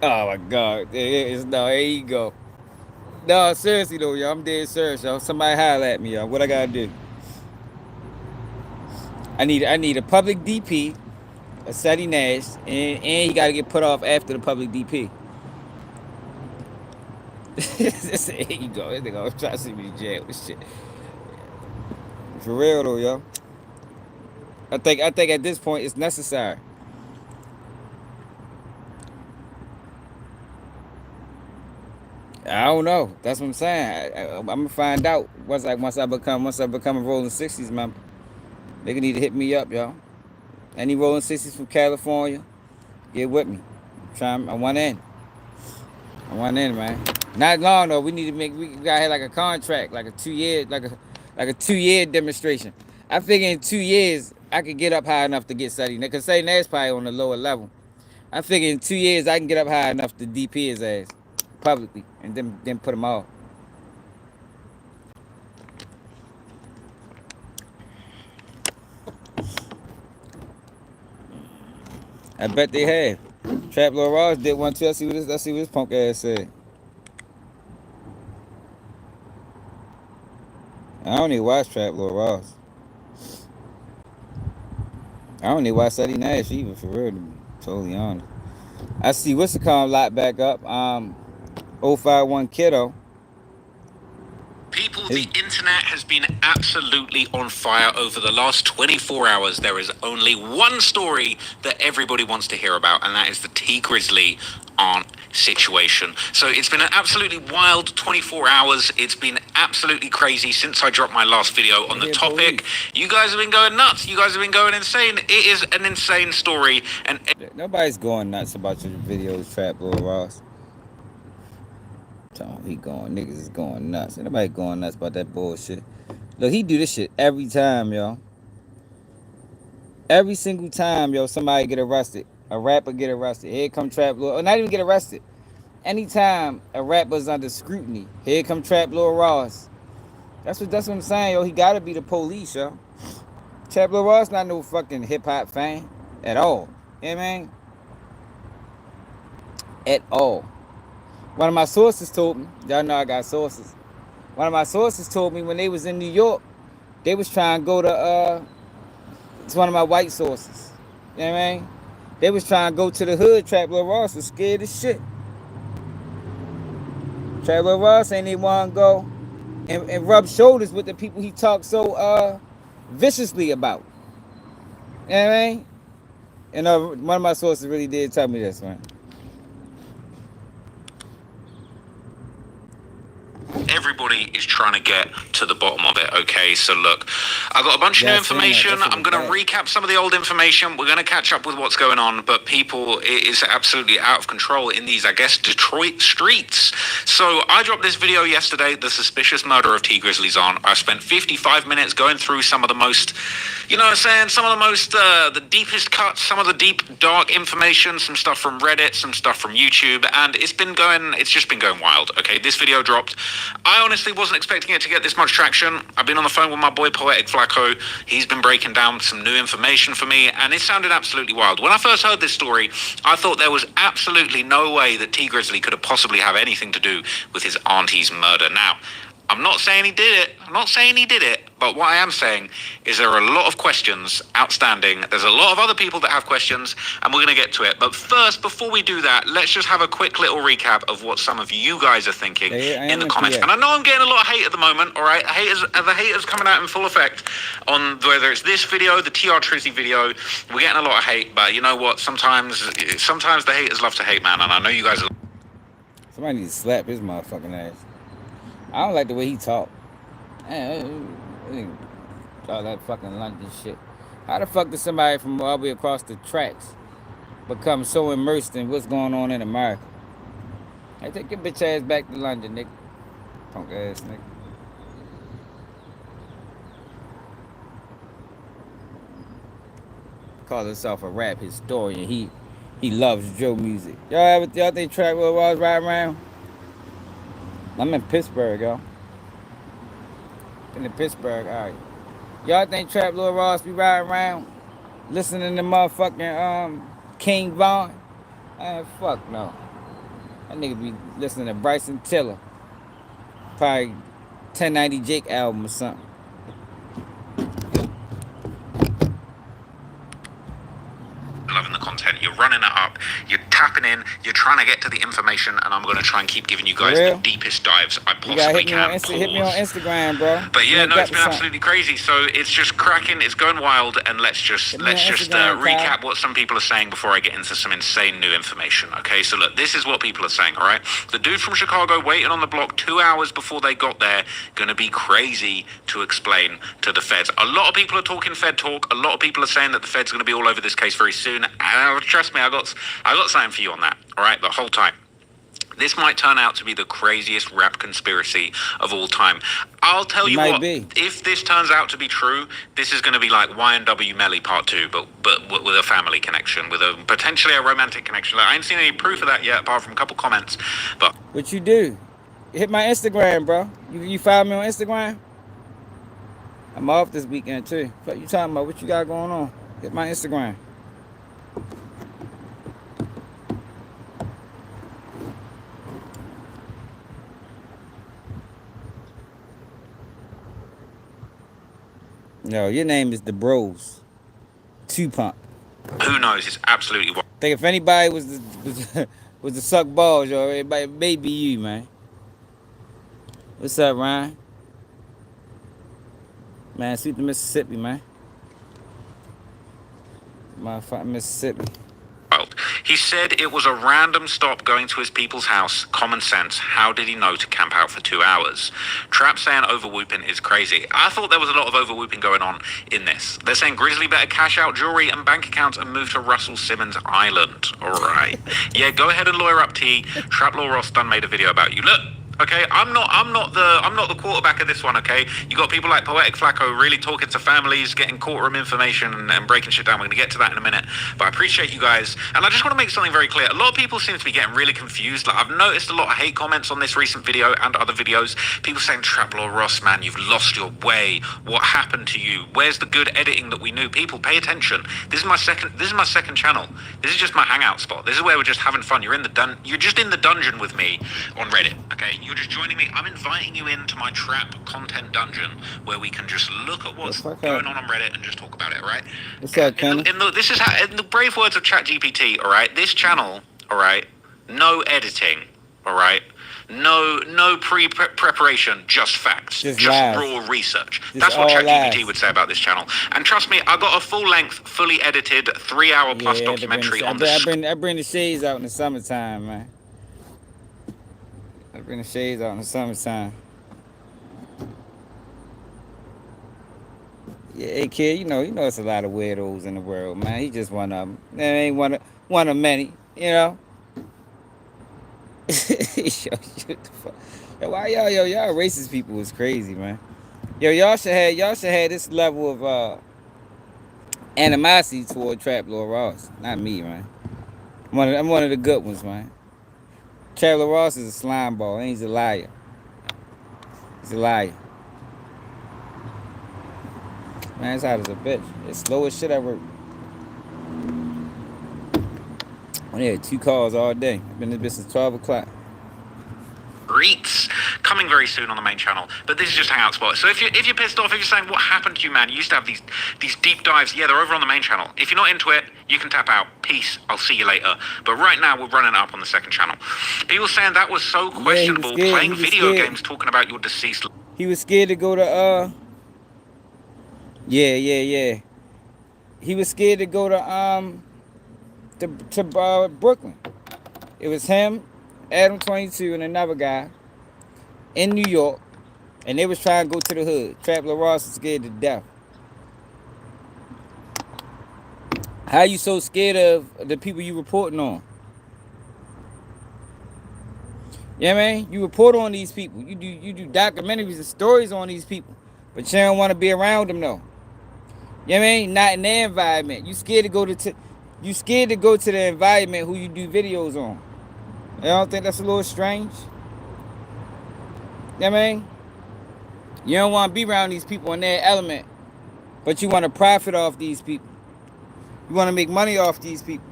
Oh my God. No, there you go. No, seriously though, y'all. I'm dead serious, y'all. Somebody holler at me, y'all. What I gotta do? I need a public DP, a Seti Nash, and he gotta get put off after the public DP. There you go. This nigga try to see me in jail and shit. For real though, yo. I think at this point it's necessary. I don't know. That's what I'm saying. I'm gonna find out once I become a Rolling 60s member. They need to hit me up, y'all. Any Rolling 60s from California, get with me. I want in. I want in, man. Not long though. We gotta have like a contract, like a 2 year, like a 2 year demonstration. I figure in 2 years I could get up high enough to get Seti. Cause Seti Nash probably on the lower level. I figure in 2 years I can get up high enough to DP his ass publicly and then put him off. I bet they have. Trap Lord Ross did one too. Let's see what this punk ass said. I don't even watch Trap Lord Ross. I don't even watch Seti Nash either, for real, to be totally honest. I see what's the call lock back up. 051 Kiddo. People, His, the internet has been absolutely on fire over the last 24 hours. There is only one story that everybody wants to hear about, and that is the T Grizzly aunt situation. So it's been an absolutely wild 24 hours. It's been absolutely crazy since I dropped my last video on the topic. You guys have been going nuts. You guys have been going insane. It is an insane story. And nobody's going nuts about your videos, Trap Lord Ross. Niggas is going nuts. Ain't nobody going nuts about that bullshit. Look, he do this shit every time, yo. Every single time, yo, somebody get arrested. A rapper get arrested. Here come Trap Lord. Or not even get arrested. Anytime a rapper's under scrutiny, here come Trap Lord Ross. That's what I'm saying, yo. He gotta be the police, yo. Trap Lord Ross not no fucking hip hop fan at all. You know what I mean? At all. One of my sources told me, y'all know I got sources. One of my sources told me when they was in New York, they was trying to go to, it's one of my white sources. You know what I mean? They was trying to go to the hood. Trap Lord Ross was scared as shit. Trap Lord Ross ain't even want to go and rub shoulders with the people he talked so viciously about. You know what I mean? And one of my sources really did tell me this, man. everybody is trying to get to the bottom of it, okay? So look, I got a bunch of new information. I'm going to recap some of the old information. We're going to catch up with what's going on, but people, it is absolutely out of control in these, I guess, Detroit streets. So I dropped this video yesterday, the suspicious murder of T Grizzly's aunt. I spent 55 minutes going through some of the most, you know what I'm saying, some of the most, the deepest cuts, some of the deep, dark information, some stuff from Reddit, some stuff from YouTube, and it's just been going wild, okay? This video dropped. I honestly wasn't expecting it to get this much traction. I've been on the phone with my boy Poetic Flacco. He's been breaking down some new information for me, and it sounded absolutely wild. When I first heard this story, I thought there was absolutely no way that T Grizzly could have possibly have anything to do with his auntie's murder. Now, I'm not saying he did it. I'm not saying he did it. But what I am saying is there are a lot of questions outstanding. There's a lot of other people that have questions, and we're going to get to it. But first, before we do that, let's just have a quick little recap of what some of you guys are thinking in the comments. And I know I'm getting a lot of hate at the moment, all right? The haters coming out in full effect on whether it's this video, the TR Trizzy video. We're getting a lot of hate, but you know what? Sometimes the haters love to hate, man. And I know you guys are... Somebody needs to slap his motherfucking ass. I don't like the way he talk. All that fucking London shit. How the fuck did somebody from all the way across the tracks become so immersed in what's going on in America? Hey, take your bitch ass back to London, nigga. Punk ass nigga. Calls himself a rap historian. He loves Joe music. Y'all think Trap Lil Ross ride around? I'm in Pittsburgh, y'all. In Pittsburgh, alright. Y'all think Trap Lil Ross be riding around listening to motherfucking King Von? Fuck no. That nigga be listening to Bryson Tiller. Probably 1090 Jake album or something. Loving the content, you're running it up, you're tapping in, you're trying to get to the information, and I'm going to try and keep giving you guys the deepest dives I possibly can. Hit me on Instagram, bro. But yeah, no, it's been absolutely crazy. So it's just cracking, it's going wild, and let's just recap what some people are saying before I get into some insane new information. Okay, so look, this is what people are saying. All right, the dude from Chicago waiting on the block 2 hours before they got there, going to be crazy to explain to the feds. A lot of people are talking Fed talk. A lot of people are saying that the Fed's going to be all over this case very soon. And trust me, I got something for you on that. All right, the whole time. This might turn out to be the craziest rap conspiracy of all time. I'll tell you what, if this turns out to be true, this is going to be like YNW Melly Part 2, but with a family connection, with potentially a romantic connection. Like, I ain't seen any proof of that yet, apart from a couple comments. But what you do? Hit my Instagram, bro. You follow me on Instagram? I'm off this weekend, too. What you talking about? What you got going on? Hit my Instagram. No, your name is the Bros. Tupac. Who knows? It's absolutely what. I think if anybody was the suck balls, yo, it may be you, man. What's up, Ryan? Man, sweet to Mississippi, man. Motherfucking Mississippi. He said it was a random stop going to his people's house. Common sense. How did he know to camp out for 2 hours? Trap saying overwhooping is crazy. I thought there was a lot of overwhooping going on in this. They're saying Grizzly better cash out jewelry and bank accounts and move to Russell Simmons Island. All right. Yeah, go ahead and lawyer up T. Trap Lil Ross done made a video about you. Look. Okay, I'm not the quarterback of this one. Okay, you got people like Poetic Flacco really talking to families, getting courtroom information and breaking shit down. We're gonna get to that in a minute, but I appreciate you guys, and I just want to make something very clear. A lot of people seem to be getting really confused. Like, I've noticed a lot of hate comments on this recent video and other videos. People saying, "Trap Lil Ross, man, you've lost your way. What happened to you? Where's the good editing that we knew?" People, pay attention. This is my second channel. This is just my hangout spot. This is where we're just having fun. You're just in the dungeon with me on Reddit. Okay. You're just joining me. I'm inviting you into my trap content dungeon where we can just look at what's going on Reddit and just talk about it, right? What's up, Kenny? This is how, in the brave words of ChatGPT, all right? This channel, all right? No editing, all right? No preparation, just facts, just raw research. That's what ChatGPT would say about this channel. And trust me, I got a full-length, fully edited, 3-hour plus documentary on this. I bring the shades out in the summertime, man. I bring the shades out in the summertime. Yeah, hey kid, you know it's a lot of weirdos in the world, man. He just one of them. There ain't one of many, you know. Yo, why y'all racist people was crazy, man. Yo, y'all should have this level of animosity toward Trap Lil Ross. Not me, man. I'm one of the good ones, man. Trap Lil Ross is a slime ball, and he's a liar. He's a liar. Man, it's hot as a bitch. It's slow as shit at work. I had 2 calls all day. I've been in this bitch since 12 o'clock. Streets coming very soon on the main channel. But this is just Hangout Spot. So if you're pissed off, if you're saying what happened to you, man, you used to have these deep dives. Yeah, they're over on the main channel. If you're not into it, you can tap out. Peace. I'll see you later. But right now we're running it up on the second channel. People saying that was so questionable. Playing video games, talking about your deceased. He was scared to go to Yeah. He was scared to go to Brooklyn. It was him, Adam 22, and another guy in New York, and they was trying to go to the hood. Trapler Ross was scared to death. How you so scared of the people you reporting on? Yeah, man, you report on these people. You do documentaries and stories on these people, but you don't want to be around them, though. You know what I mean? Not in their environment. You scared to go to the environment who you do videos on. You don't think that's a little strange? You know what I mean? You don't want to be around these people in their element, but you want to profit off these people. You want to make money off these people,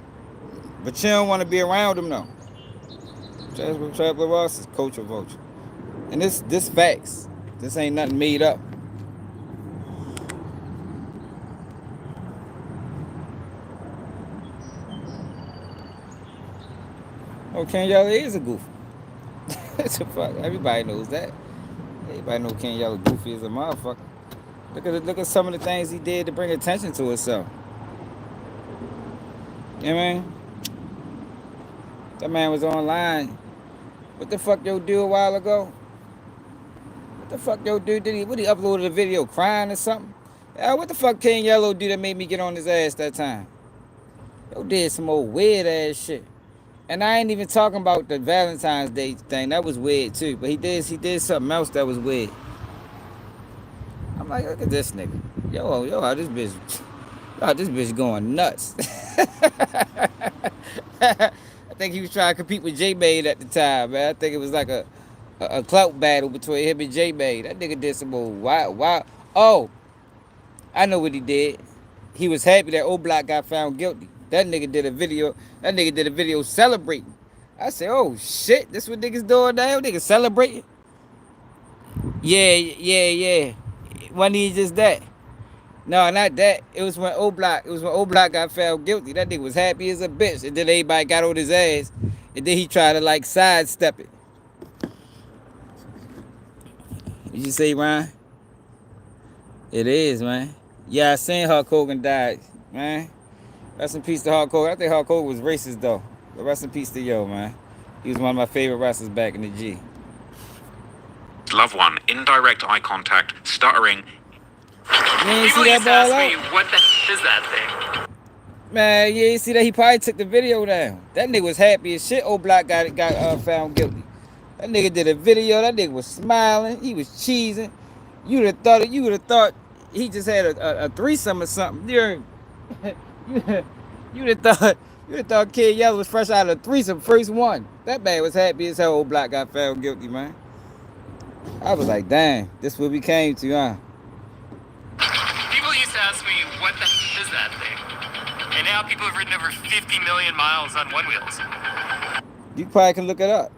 but you don't want to be around them, though. Trapler Ross is culture vulture. And this facts. This ain't nothing made up. Oh, Ken Yellow is a goofy. It's a fuck. Everybody knows that. Everybody knows Ken Yellow goofy is a motherfucker. Look at some of the things he did to bring attention to himself. You know what I mean? That man was online. What the fuck yo do a while ago? What the fuck yo do? Did he uploaded a video crying or something? What the fuck Ken Yellow do that made me get on his ass that time? Yo did some old weird ass shit. And I ain't even talking about the Valentine's Day thing. That was weird too. But he did something else that was weird. I'm like, look at this nigga. Yo, this bitch going nuts. I think he was trying to compete with J-Made at the time, man. I think it was like a clout battle between him and J-Made. That nigga did some old wild. Oh, I know what he did. He was happy that O Block got found guilty. That nigga did a video celebrating. I said, oh shit, this what niggas doing now? Niggas celebrating? Yeah. Wasn't he just that? No, not that. It was when O Block got found guilty. That nigga was happy as a bitch. And then everybody got on his ass. And then he tried to like sidestep it. Did you say, Ryan? It is, man. Yeah, I seen Hulk Hogan died, man. Rest in peace to Hulk Hogan. I think Hulk Hogan was racist, though. But rest in peace to yo, man. He was one of my favorite wrestlers back in the G. Loved one, indirect eye contact, stuttering. You ain't see that ball out? What the is that thing? Man, you ain't see that? He probably took the video down. That nigga was happy as shit. O Block got found guilty. That nigga did a video. That nigga was smiling. He was cheesing. You would have thought he just had a threesome or something. You would have thought Kid Yellow was fresh out of a threesome, first one. That man was happy as hell. O Block got found guilty, man. I was like, damn, this what we came to, huh? People used to ask me, what the is that thing? And now people have ridden over 50 million miles on one wheels. You probably can look it up.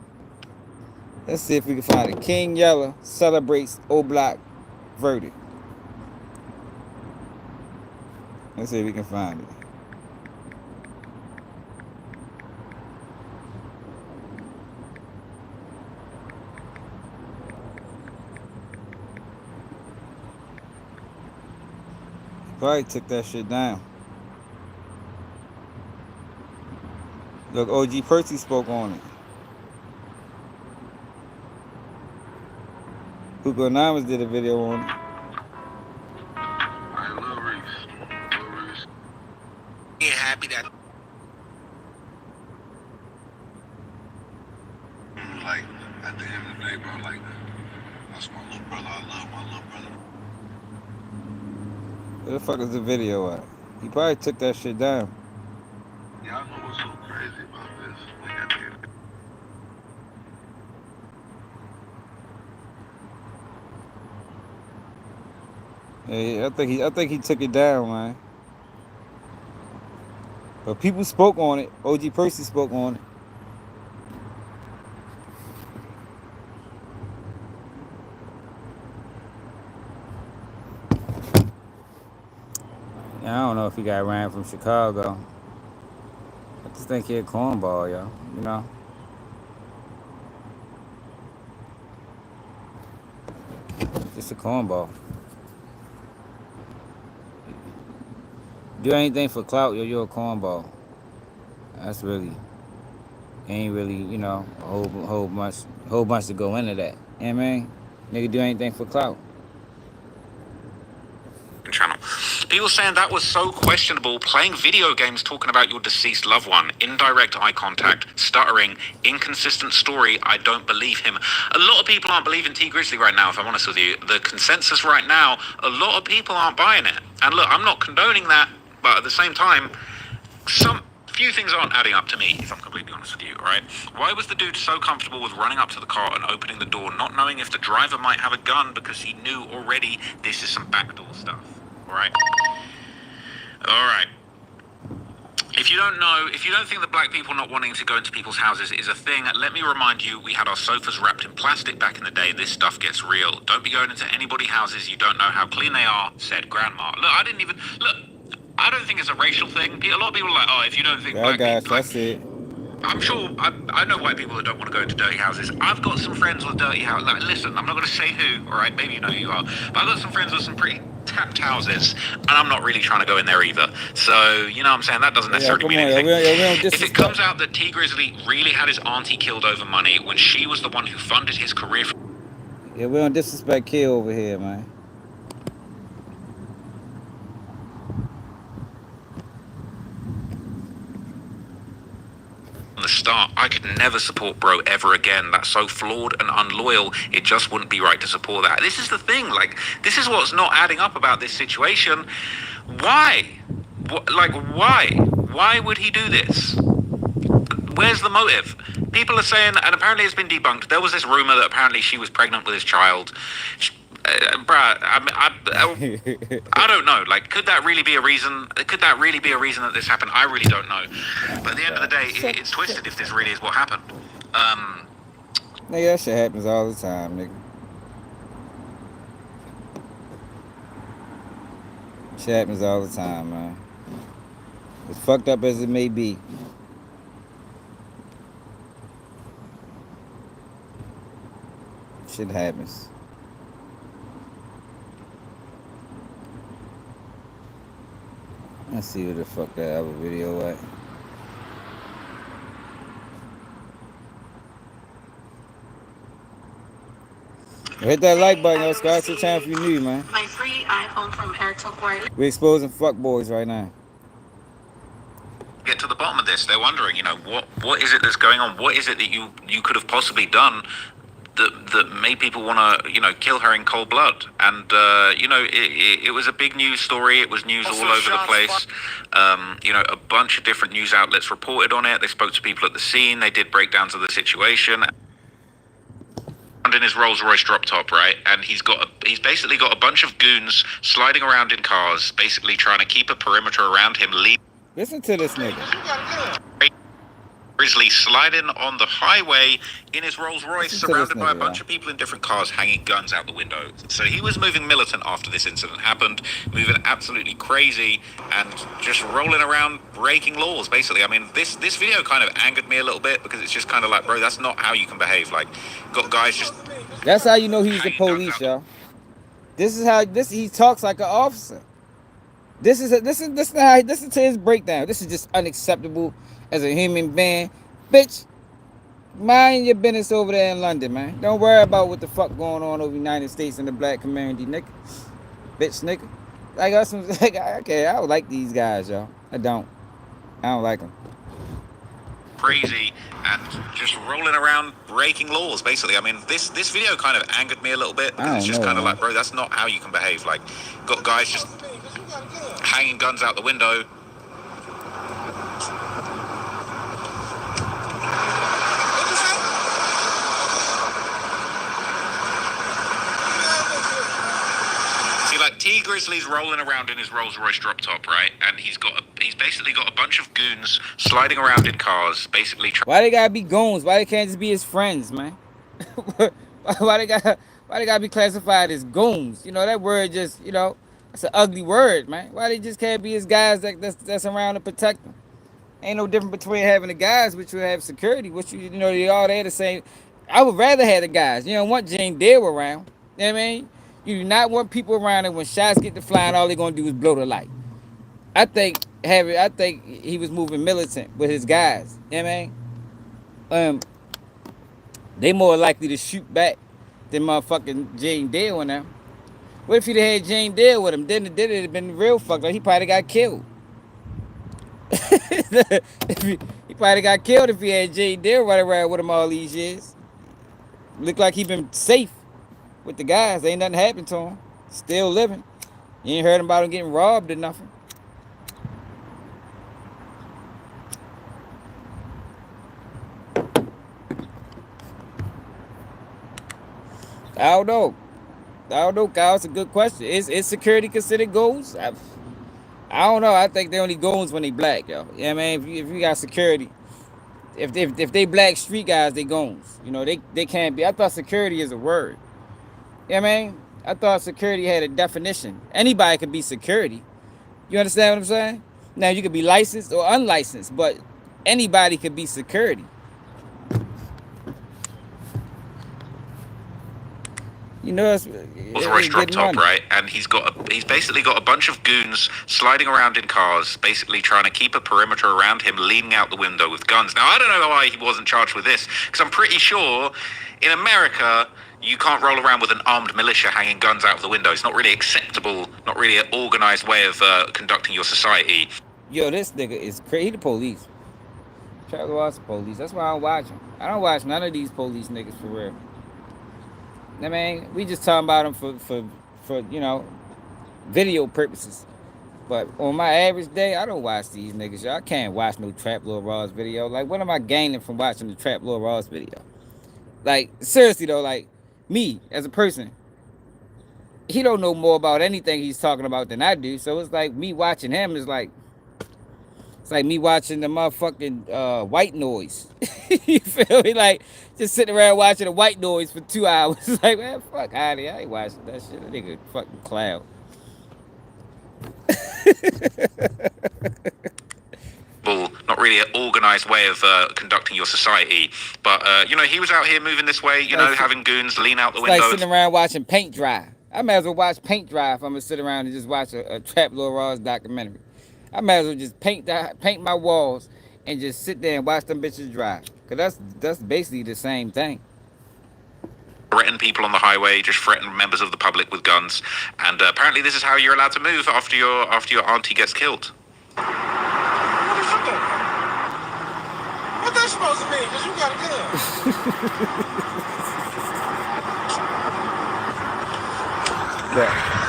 Let's see if we can find it. King Yellow celebrates O Block verdict. Let's see if we can find it. Probably took that shit down. Look, OG Percy spoke on it. Hugo Anonymous did a video on it. I love Reese. Being happy that Like, at the end of the day, bro, like, that's my little brother. I love my little brother. Where the fuck is the video at? He probably took that shit down. Y'all know what's so crazy about this? Like, at the end Yeah, I think he took it down, man. But people spoke on it. OG Percy spoke on it. I don't know if he got ran from Chicago. I just think he a cornball, yo. You know? Just a cornball. Do anything for clout, yo, you're a cornball. That's really, ain't really, you know, a whole bunch to go into that. You know what I mean? Nigga do anything for clout. Channel. People saying that was so questionable, playing video games talking about your deceased loved one, indirect eye contact, stuttering, inconsistent story, I don't believe him. A lot of people aren't believing T Grizzly right now, if I'm honest with you. The consensus right now, a lot of people aren't buying it. And look, I'm not condoning that, but at the same time, some few things aren't adding up to me, if I'm completely honest with you, right? Why was the dude so comfortable with running up to the car and opening the door, not knowing if the driver might have a gun because he knew already this is some backdoor stuff, right? All right. If you don't know, if you don't think that black people not wanting to go into people's houses is a thing, let me remind you, we had our sofas wrapped in plastic back in the day. This stuff gets real. Don't be going into anybody's houses. You don't know how clean they are, said grandma. Look, I don't think it's a racial thing. A lot of people are like, oh, if you don't think black people... That's it. I'm sure, I know white people that don't want to go into dirty houses. I've got some friends with dirty houses. Like, listen, I'm not going to say who, all right? Maybe you know who you are. But I've got some friends with some pretty tapped houses, and I'm not really trying to go in there either. So, you know what I'm saying? That doesn't necessarily mean anything. If it comes out that T Grizzly really had his auntie killed over money when she was the one who funded his career... Yeah, we don't disrespect kid over here, man. the start, I could never support bro ever again. That's so flawed and unloyal. It just wouldn't be right to support that. This is the thing. Like, this is what's not adding up about this situation. Why? Why? Why would he do this? Where's the motive? People are saying, and apparently it's been debunked, there was this rumor that apparently she was pregnant with his child. I don't know. Like, could that really be a reason? Could that really be a reason that this happened? I really don't know. But at the end of the day, it's twisted if this really is what happened. Nigga, that shit happens all the time, nigga. Shit happens all the time, man. As fucked up as it may be. Shit happens. Let's see where the fuck that other video at. Hit that like button, yo. Subscribe to the channel if you're new, man. My free iPhone from Airtalk Wireless. We're exposing fuck boys right now. Get to the bottom of this. They're wondering, you know, what is it that's going on? What is it that you could have possibly done that made people want to, you know, kill her in cold blood? And, you know, it was a big news story. It was news all over the place. You know, a bunch of different news outlets reported on it. They spoke to people at the scene. They did breakdowns of the situation. In his Rolls Royce drop top, right? And he's basically got a bunch of goons sliding around in cars, basically trying to keep a perimeter around him. Listen to this nigga. Grizzly sliding on the highway in his Rolls Royce, surrounded by a bunch of people in different cars hanging guns out the window. So he was moving militant after this incident happened, moving absolutely crazy and just rolling around breaking laws, basically. I mean, this video kind of angered me a little bit because it's just kind of like, bro, that's not how you can behave. Like, got guys just... That's how you know he's the police, y'all. This is how he talks like an officer. Listen to his breakdown. This is just unacceptable as a human being. Bitch, mind your business over there in London, man. Don't worry about what the fuck going on over the United States and the black community, nigga. Bitch, nigga. Like, okay, I don't like these guys, y'all. I don't like them. Crazy and just rolling around breaking laws, basically. I mean, this video kind of angered me a little bit because it's just kind of like, bro, that's not how you can behave. Like, got guys just hanging guns out the window. Like, T Grizzly's rolling around in his Rolls Royce drop top, right? And he's basically got a bunch of goons sliding around in cars, basically. Why they gotta be goons? Why they can't just be his friends, man? Why they gotta be classified as goons? You know, that word just, you know, That's an ugly word, man. Why they just can't be his guys that's around to protect them? Ain't no difference between having the guys, which you have security, which you know they all there the same. I would rather have the guys. You don't want Jane Dale around. You know what I mean? You do not want people around and when shots get to flying, all they're gonna do is blow the light. I think he was moving militant with his guys. You know what I mean? They more likely to shoot back than motherfucking Jane Dale and them. What if he'd had Jane Dale with him? Then it'd have been real fucked up. He probably got killed. He probably got killed if he had Jane Dale running around with him all these years. Look like he been safe with the guys. Ain't nothing happened to him. Still living. You ain't heard about him getting robbed or nothing. I don't know. I don't know, Kyle. It's a good question. Is security considered goons? I don't know. I think they only goons when they black, yo. You know what I mean? If you got security, if they black street guys, they goons. You know, they can't be. I thought security is a word. You know what I mean? I thought security had a definition. Anybody could be security. You understand what I'm saying? Now you could be licensed or unlicensed, but anybody could be security. You know, restaurant top, right? And he's basically got a bunch of goons sliding around in cars, basically trying to keep a perimeter around him, leaning out the window with guns. Now, I don't know why he wasn't charged with this, because I'm pretty sure in America you can't roll around with an armed militia hanging guns out of the window. It's not really acceptable, not really an organized way of conducting your society. Yo, this nigga is crazy. He the police. Try to watch the police. That's why I don't watch him. I don't watch none of these police niggas for real. I mean, we just talking about them for you know, video purposes. But on my average day, I don't watch these niggas, y'all. I can't watch no Trap Lil Ross video. Like, what am I gaining from watching the Trap Lil Ross video? Like, seriously though, like, me as a person, he don't know more about anything he's talking about than I do. So it's like me watching him is like, it's like me watching the motherfucking white noise. You feel me? Like, just sitting around watching the white noise for 2 hours. It's like, man, fuck out of here. I ain't watching that shit. That nigga fucking clown. Not really an organized way of conducting your society. But, you know, he was out here moving this way, you know, having goons lean out the window. Like sitting around watching paint dry. I might as well watch paint dry if I'm going to sit around and just watch a Trap Lil Ross documentary. I might as well just paint my walls and just sit there and watch them bitches dry. Because that's basically the same thing. Threaten people on the highway, just threaten members of the public with guns. And apparently this is how you're allowed to move after your auntie gets killed. What that's supposed to mean? Because you got a gun. Yeah.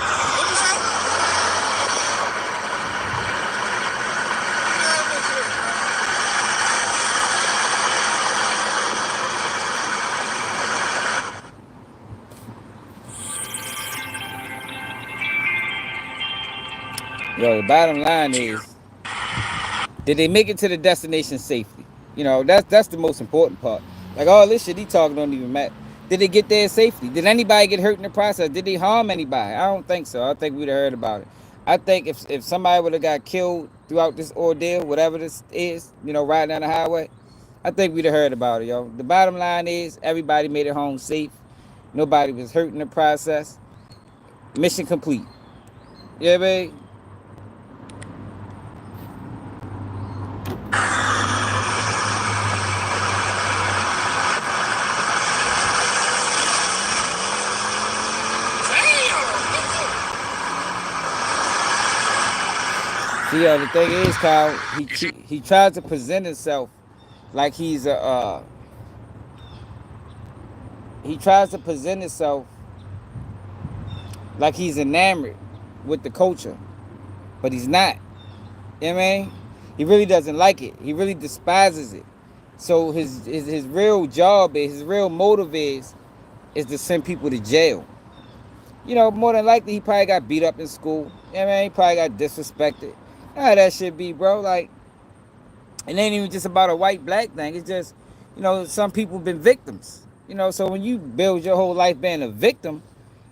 Yo, the bottom line is, did they make it to the destination safely? You know, that's the most important part. Like, all this shit he talking don't even matter. Did they get there safely? Did anybody get hurt in the process? Did they harm anybody? I don't think so. I think we'd have heard about it. I think if somebody would have got killed throughout this ordeal, whatever this is, you know, riding down the highway, I think we'd have heard about it, yo. The bottom line is, everybody made it home safe. Nobody was hurt in the process. Mission complete. Yeah, babe? See, the thing is, Kyle, he tries to present himself like he's he tries to present himself like he's enamored with the culture, but he's not. You know what I mean? He really doesn't like it. He really despises it. So his real job is, his real motive is to send people to jail. You know, more than likely he probably got beat up in school. You know what I mean? He probably got disrespected. How that shit be, bro? Like, it ain't even just about a white-black thing. It's just, you know, some people been victims. You know, so when you build your whole life being a victim,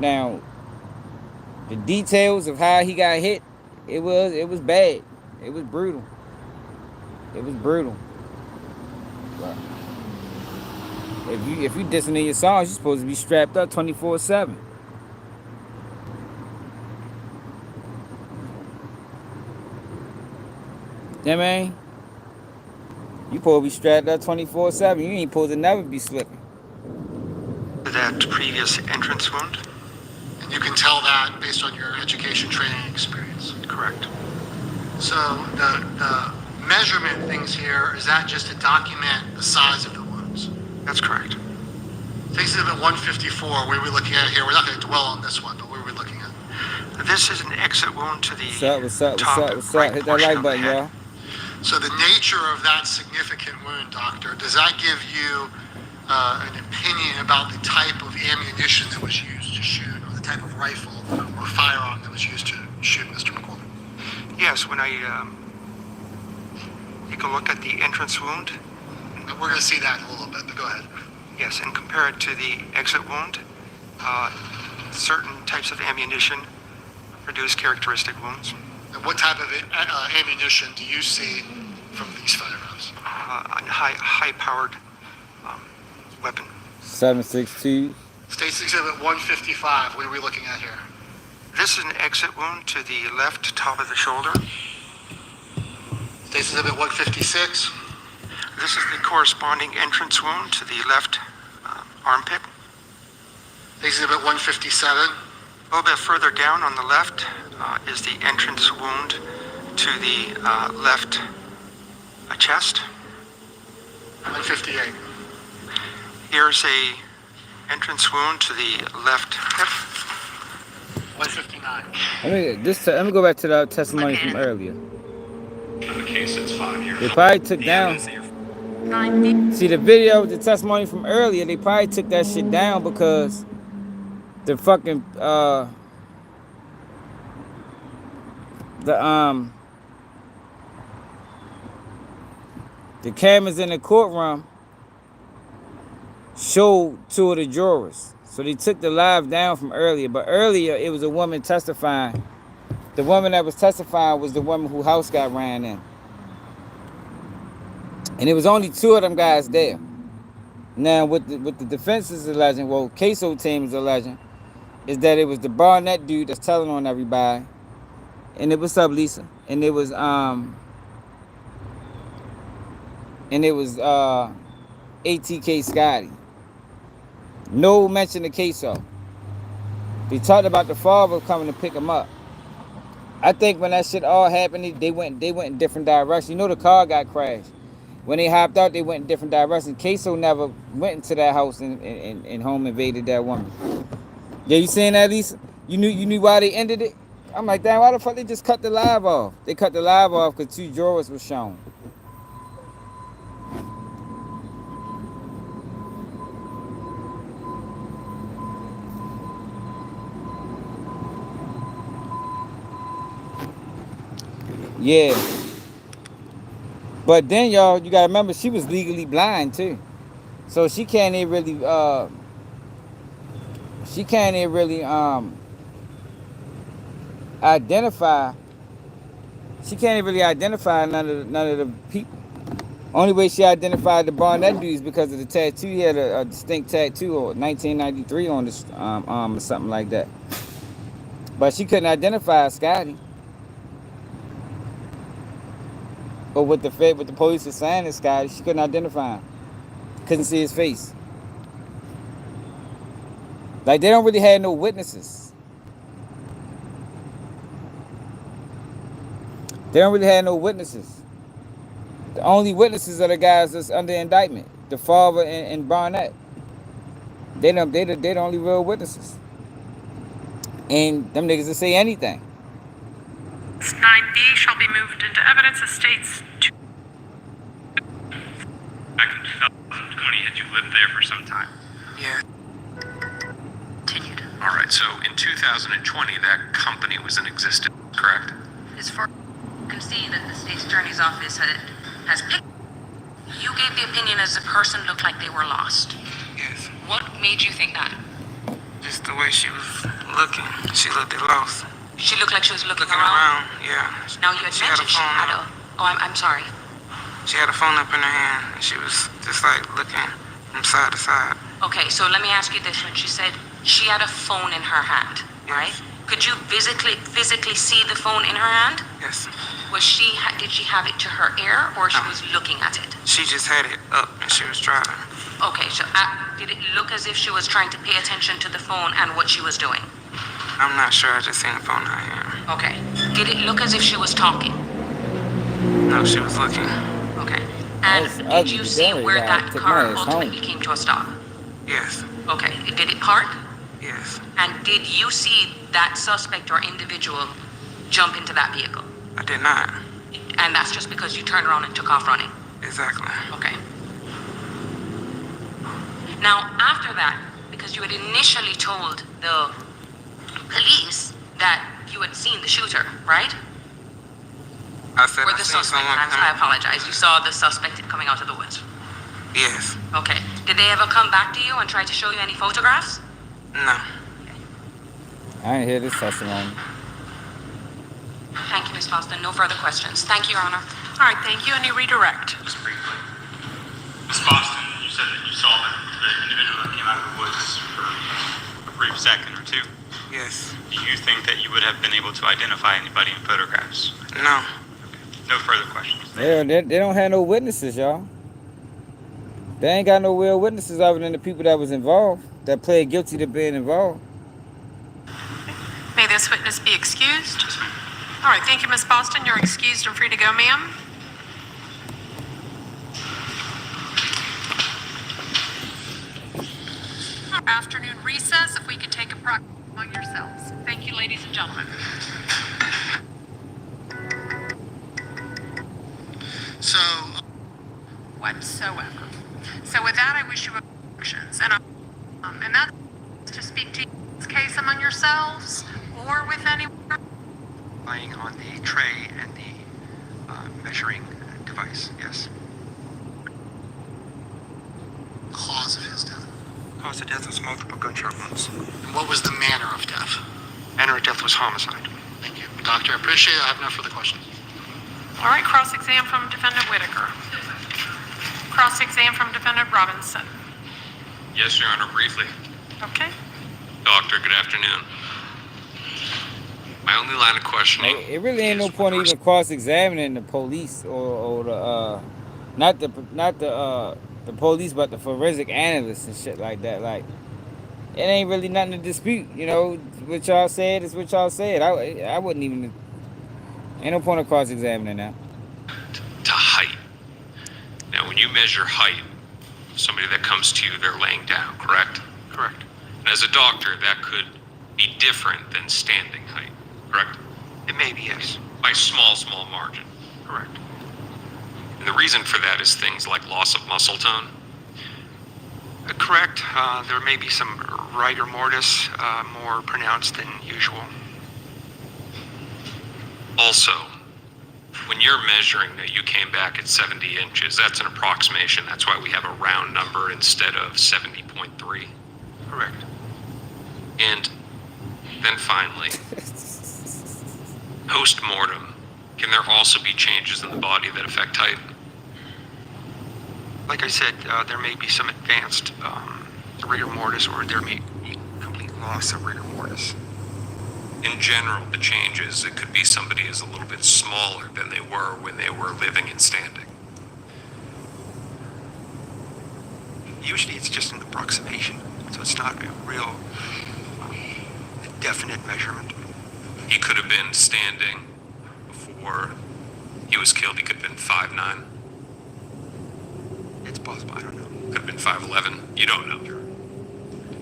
Now, the details of how he got hit, it was bad. It was brutal. It was brutal. But if you dissing in your songs, you're supposed to be strapped up 24/7. Yeah, man. You supposed to be strapped up 24/7. You ain't supposed to never be slipping. That previous entrance wound? And you can tell that based on your education, training, and experience. Correct. So the measurement things here, is that just to document the size of the wounds? That's correct. Things that have been 154, where are we looking at here? We're not going to dwell on this one, but where are we looking at? This is an exit wound to the What's up? top right Hit that portion like of the button, head. y'all. So the nature of that significant wound, doctor, does that give you an opinion about the type of ammunition that was used to shoot, or the type of rifle or firearm that was used to shoot Mr. McCormick? Yes, when I take a look at the entrance wound. We're going to see that in a little bit, but go ahead. Yes, and compare it to the exit wound. Certain types of ammunition produce characteristic wounds. And what type of ammunition do you see from these firearms? A high-powered weapon. 7.62. State's Exhibit 155, what are we looking at here? This is an exit wound to the left top of the shoulder. State's Exhibit 156. This is the corresponding entrance wound to the left armpit. State's Exhibit 157. A little bit further down on the left is the entrance wound to the left chest. 158. Here's a entrance wound to the left hip. 159. Let me go back to the testimony from earlier. The case is 5 years. They probably took down. See the video with the testimony from earlier. They probably took that shit down because the fucking the cameras in the courtroom showed two of the jurors. So they took the live down from earlier. But earlier, it was a woman testifying. The woman that was testifying was the woman whose house got ran in. And it was only two of them guys there. Now, what the defense is alleging, well, Queso team is alleging, is that it was the Barnett dude that's telling on everybody. And it was what's up, Lisa? And it was ATK Scotty. No mention of Queso. They talked about the father coming to pick him up. I think when that shit all happened, they went in different directions. You know the car got crashed. When they hopped out, they went in different directions. Queso never went into that house and home invaded that woman. Yeah, you saying that, Lisa? You knew why they ended it? I'm like, damn, why the fuck they just cut the live off? They cut the live off because two jurors were shown. Yeah. But then, y'all, you gotta remember, she was legally blind too. So she can't even really identify. She can't even really identify none of the people. Only way she identified the Barnett dude is because of the tattoo. He had a distinct tattoo, or 1993 on his arm or something like that. But she couldn't identify Scotty. But with the police was saying is Scotty, she couldn't identify him. Couldn't see his face. Like, they don't really have no witnesses. They don't really have no witnesses. The only witnesses are the guys that's under indictment. The father and Barnett. They're the only real witnesses. And them niggas will say anything. 9B shall be moved into evidence as states. Back in 2020, had you lived there for some time? Yeah. Continued. All right, so in 2020, that company was in existence, correct? As far as you can see that the state's attorney's office has picked, you gave the opinion as the person looked like they were lost. Yes. What made you think that? Just The way she was looking, she looked lost. She looked like she was looking around. Yeah. Now you had She had a mentioned she phone. had a. Oh, I'm sorry. She had a phone up in her hand, and she was just like looking from side to side. Okay, so let me ask you this: when she said she had a phone in her hand, right? Could you physically see the phone in her hand? Yes. Did she have it to her ear, or she was looking at it? She just had it up, and she was driving. Okay, so did it look as if she was trying to pay attention to the phone and what she was doing? I'm not sure. I just seen the phone in her hand. Okay. Did it look as if she was talking? No, she was looking. Okay. And That's did ugly. you see Very where loud. that Took car my ass ultimately home. came to a stop? Yes. Okay. Did it park? Yes. And did you see that suspect or individual jump into that vehicle? I did not. And that's just because you turned around and took off running? Exactly. Okay. Now, after that, because you had initially told the police that you had seen the shooter, right? I said Or I the seen suspect. someone I apologize. You saw the suspect coming out of the woods. Yes. Okay. Did they ever come back to you and try to show you any photographs? No. I didn't hear this testimony. Thank you, Ms. Foster. No further questions. Thank you, Your Honor. All right, thank you. Any redirect? Just briefly. Ms. Boston, you said that you saw the individual that came out of the woods for a brief second or two. Yes. Do you think that you would have been able to identify anybody in photographs? No. No further questions. They don't have no witnesses, y'all. They ain't got no real witnesses other than the people that was involved, that pled guilty to being involved. May this witness be excused? All right, thank you, Ms. Boston. You're excused and free to go, ma'am. Afternoon recess, if we could take a break among yourselves. Thank you, ladies and gentlemen. So, Whatsoever. So with that, I wish you actions, and that's to speak to this case among yourselves or with anyone. Lying on the tray and the measuring device. Yes. cause of his death. Cause of death was multiple gunshot wounds. And what was the manner of death? Manner of death was homicide. Thank you. Doctor, I appreciate it. I have no further questions. All right, cross-exam from Defendant Whitaker. Cross-exam from Defendant Robinson. Yes, Your Honor, briefly. Okay. Doctor, good afternoon. My only line of questioning. It really ain't no point even cross-examining the police or the not the police, but the forensic analysts and shit like that. Like, it ain't really nothing to dispute. You know, what y'all said is what y'all said. I wouldn't even. Ain't no point of cross-examining that. To height. Now, when you measure height, somebody that comes to you, they're laying down, correct? Correct. And as a doctor, that could be different than standing height, correct? It may be, yes. By small margin. Correct. And the reason for that is things like loss of muscle tone. Correct. There may be some rigor mortis more pronounced than usual. Also, when you're measuring that you came back at 70 inches, that's an approximation. That's why we have a round number instead of 70.3. Correct. And then finally, post-mortem, can there also be changes in the body that affect height? Like I said, there may be some advanced rigor mortis, or there may be complete loss of rigor mortis. In general, the changes, it could be somebody is a little bit smaller than they were when they were living and standing. Usually it's just an approximation, so it's not a real definite measurement. He could have been standing before he was killed. He could have been 5'9". It's possible, I don't know. Could have been 5'11". You don't know.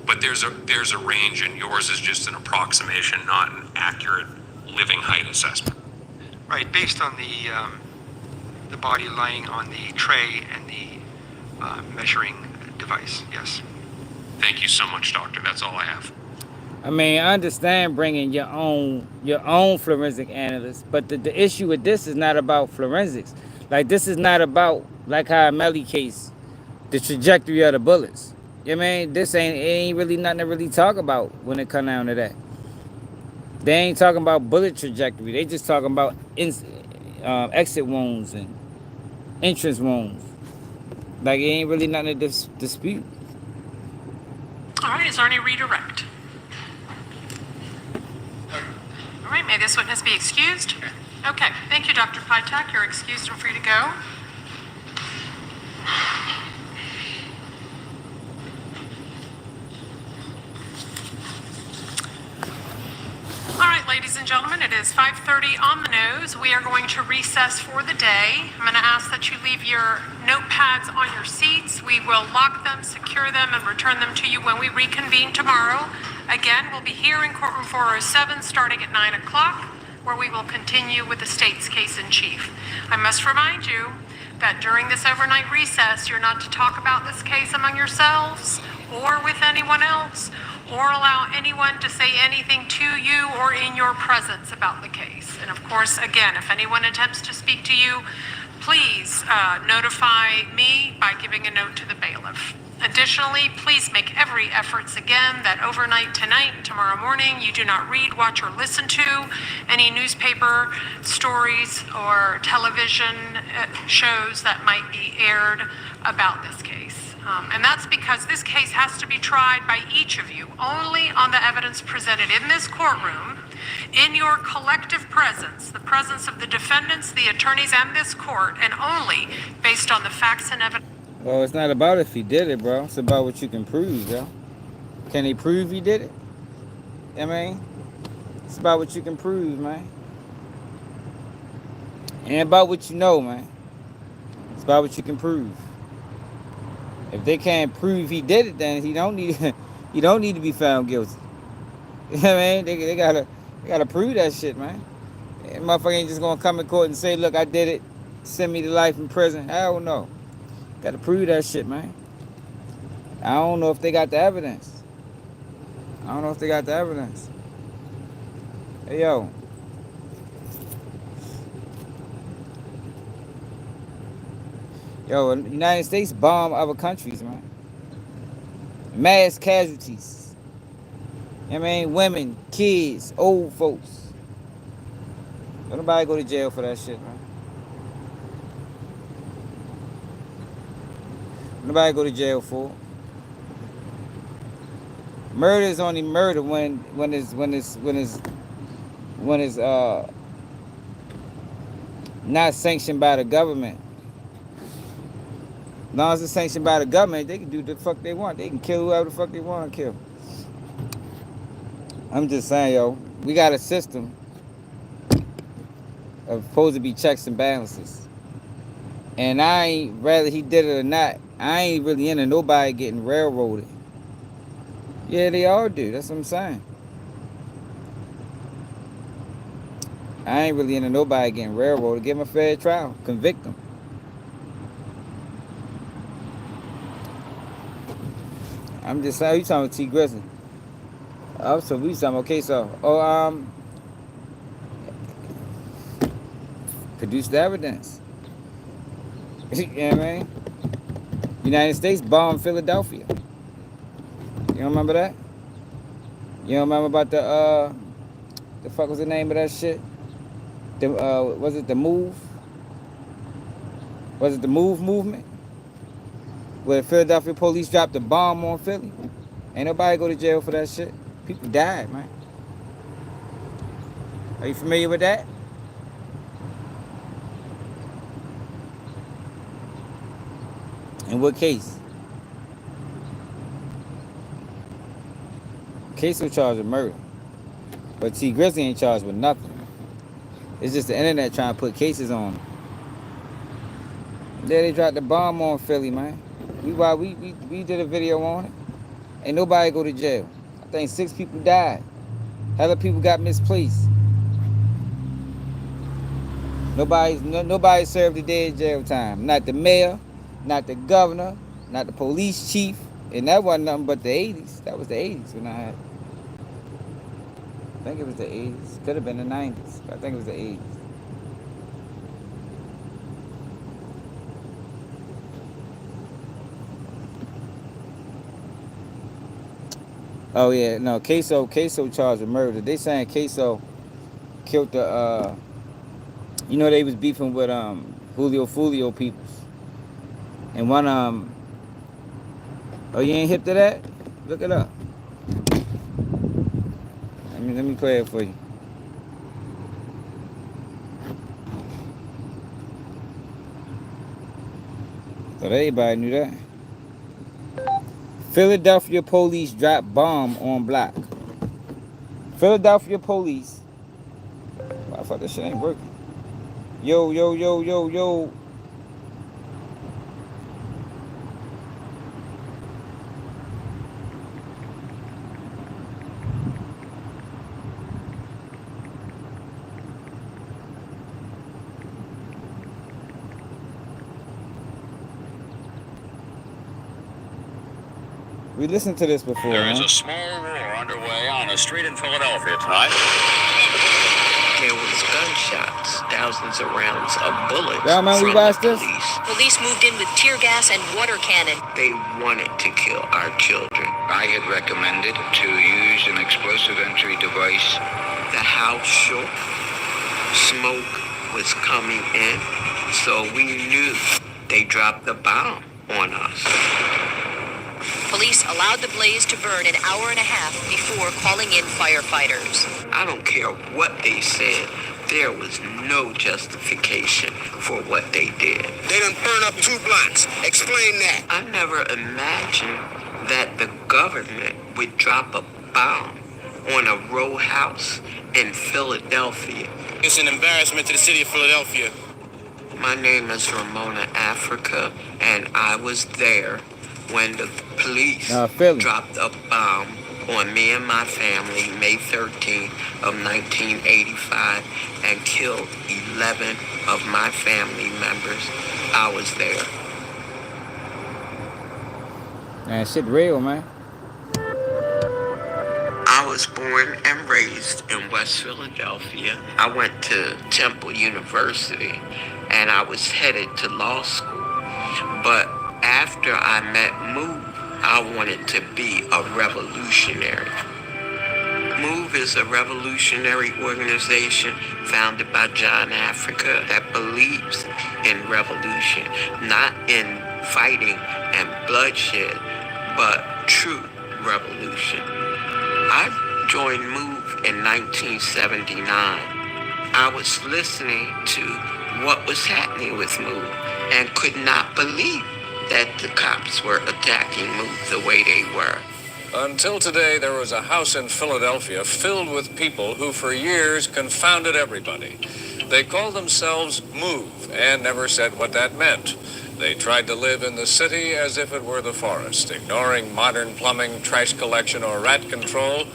But there's a range, and yours is just an approximation, not an accurate living height assessment. Right, based on the body lying on the tray and the measuring device, yes. Thank you so much, Doctor. That's all I have. I mean, I understand bringing your own forensic analyst, but the issue with this is not about forensics. Like, this is not about, like how Melly case, the trajectory of the bullets. I mean, it ain't really nothing to really talk about when it come down to that. They ain't talking about bullet trajectory. They just talking about exit wounds and entrance wounds. Like, it ain't really nothing to dispute. All right, is there any redirect? All right, may this witness be excused? Okay, thank you, Dr. Pytek. You're excused and free to go. All right, ladies and gentlemen, it is 5:30 on the nose. We are going to recess for the day. I'm going to ask that you leave your notepads on your seats. We will lock them, secure them, and return them to you when we reconvene tomorrow. Again, we'll be here in courtroom 407 starting at 9 o'clock, where we will continue with the state's case in chief. I must remind you that during this overnight recess, you're not to talk about this case among yourselves or with anyone else, or allow anyone to say anything to you or in your presence about the case. And of course, again, if anyone attempts to speak to you, please notify me by giving a note to the bailiff. Additionally, please make every effort again that overnight tonight and tomorrow morning you do not read, watch, or listen to any newspaper stories or television shows that might be aired about this case. And that's because this case has to be tried by each of you only on the evidence presented in this courtroom, in your collective presence, the presence of the defendants, the attorneys, and this court, and only based on the facts and evidence. Well, it's not about if he did it, bro. It's about what you can prove, yo. Can he prove he did it? I mean, it's about what you can prove, man. And about what you know, man. It's about what you can prove. If they can't prove he did it, then he don't need to be found guilty. You know what I mean? They gotta prove that shit, man. And motherfucker ain't just gonna come in court and say, look, I did it. Send me to life in prison. Hell no. Gotta prove that shit, man. I don't know if they got the evidence. Hey, yo. Yo, the United States bomb other countries, man. Mass casualties. I mean, women, kids, old folks. Don't nobody go to jail for that shit, man. Nobody go to jail for it. Murder is only murder when it's not sanctioned by the government. As long as it's sanctioned by the government, they can do the fuck they want. They can kill whoever the fuck they want to kill. I'm just saying, yo, we got a system of supposed to be checks and balances. And I ain't, whether he did it or not, I ain't really into nobody getting railroaded. Yeah, they all do. That's what I'm saying. I ain't really into nobody getting railroaded. Give him a fair trial. Convict him. I'm just saying, you talking about T. Grizzly. Oh, so we talking, okay, so, produce the evidence. You know what I mean? United States bombed Philadelphia. You don't remember that? You don't remember about the fuck was the name of that shit? Was it the Move? Was it the Move movement? Where the Philadelphia police dropped a bomb on Philly. Ain't nobody go to jail for that shit. People died, man. Are you familiar with that? In what case? Case was charged with murder. But T. Grizzly ain't charged with nothing. It's just the internet trying to put cases on him. Yeah, they dropped the bomb on Philly, man. We did a video on it. Ain't nobody go to jail. I think 6 people died. Hella people got misplaced. Nobody served a day in jail time. Not the mayor, not the governor, not the police chief. And that wasn't nothing but the 80s. That was the 80s when I had it. I think it was the 80s. Could have been the 90s. But I think it was the 80s. Oh yeah, no, Queso charged with murder. They saying Queso killed the you know they was beefing with Julio peoples. And one oh, you ain't hip to that? Look it up. Let me play it for you. Thought everybody knew that. Philadelphia police drop bomb on block. Philadelphia police. I thought this shit ain't working. Yo. We listened to this before. There is a small war underway on a street in Philadelphia tonight. There was gunshots, thousands of rounds of bullets Y'all remember from we watched the this? police. Police moved in with tear gas and water cannon. They wanted to kill our children. I had recommended to use an explosive entry device. The house shook. Smoke was coming in, so we knew they dropped the bomb on us. Police allowed the blaze to burn an hour and a half before calling in firefighters. I don't care what they said. There was no justification for what they did. They done burn up 2 blocks. Explain that. I never imagined that the government would drop a bomb on a row house in Philadelphia. It's an embarrassment to the city of Philadelphia. My name is Ramona Africa, and I was there when the police dropped a bomb on me and my family May 13th of 1985 and killed 11 of my family members. I was there. Man, shit real, man. I was born and raised in West Philadelphia. I went to Temple University and I was headed to law school. But after I met MOVE, I wanted to be a revolutionary. MOVE is a revolutionary organization founded by John Africa that believes in revolution, not in fighting and bloodshed, but true revolution. I joined MOVE in 1979. I was listening to what was happening with MOVE and could not believe that the cops were attacking MOVE the way they were. Until today, there was a house in Philadelphia filled with people who for years confounded everybody. They called themselves MOVE and never said what that meant. They tried to live in the city as if it were the forest, ignoring modern plumbing, trash collection, or rat control.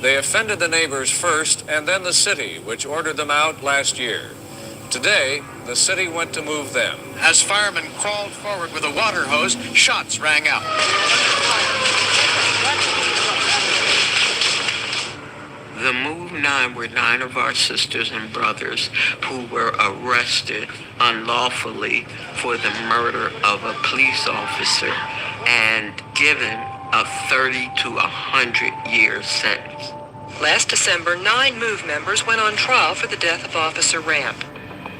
They offended the neighbors first and then the city, which ordered them out last year. Today, the city went to move them. As firemen crawled forward with a water hose, shots rang out. The MOVE 9 were 9 of our sisters and brothers who were arrested unlawfully for the murder of a police officer and given a 30 to 100-year sentence. Last December, 9 MOVE members went on trial for the death of Officer Ramp.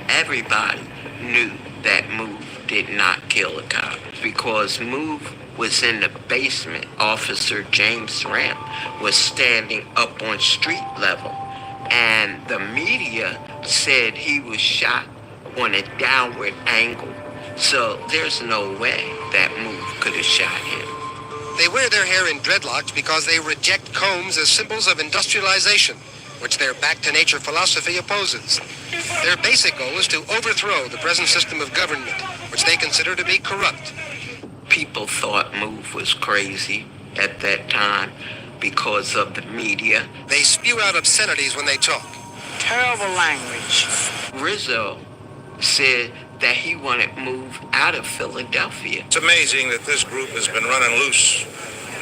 Everybody knew that MOVE did not kill a cop because MOVE was in the basement. Officer James Ramp was standing up on street level, and the media said he was shot on a downward angle. So there's no way that MOVE could have shot him. They wear their hair in dreadlocks because they reject combs as symbols of industrialization, which their back-to-nature philosophy opposes. Their basic goal is to overthrow the present system of government, which they consider to be corrupt. People thought MOVE was crazy at that time because of the media. They spew out obscenities when they talk. Terrible language. Rizzo said that he wanted MOVE out of Philadelphia. It's amazing that this group has been running loose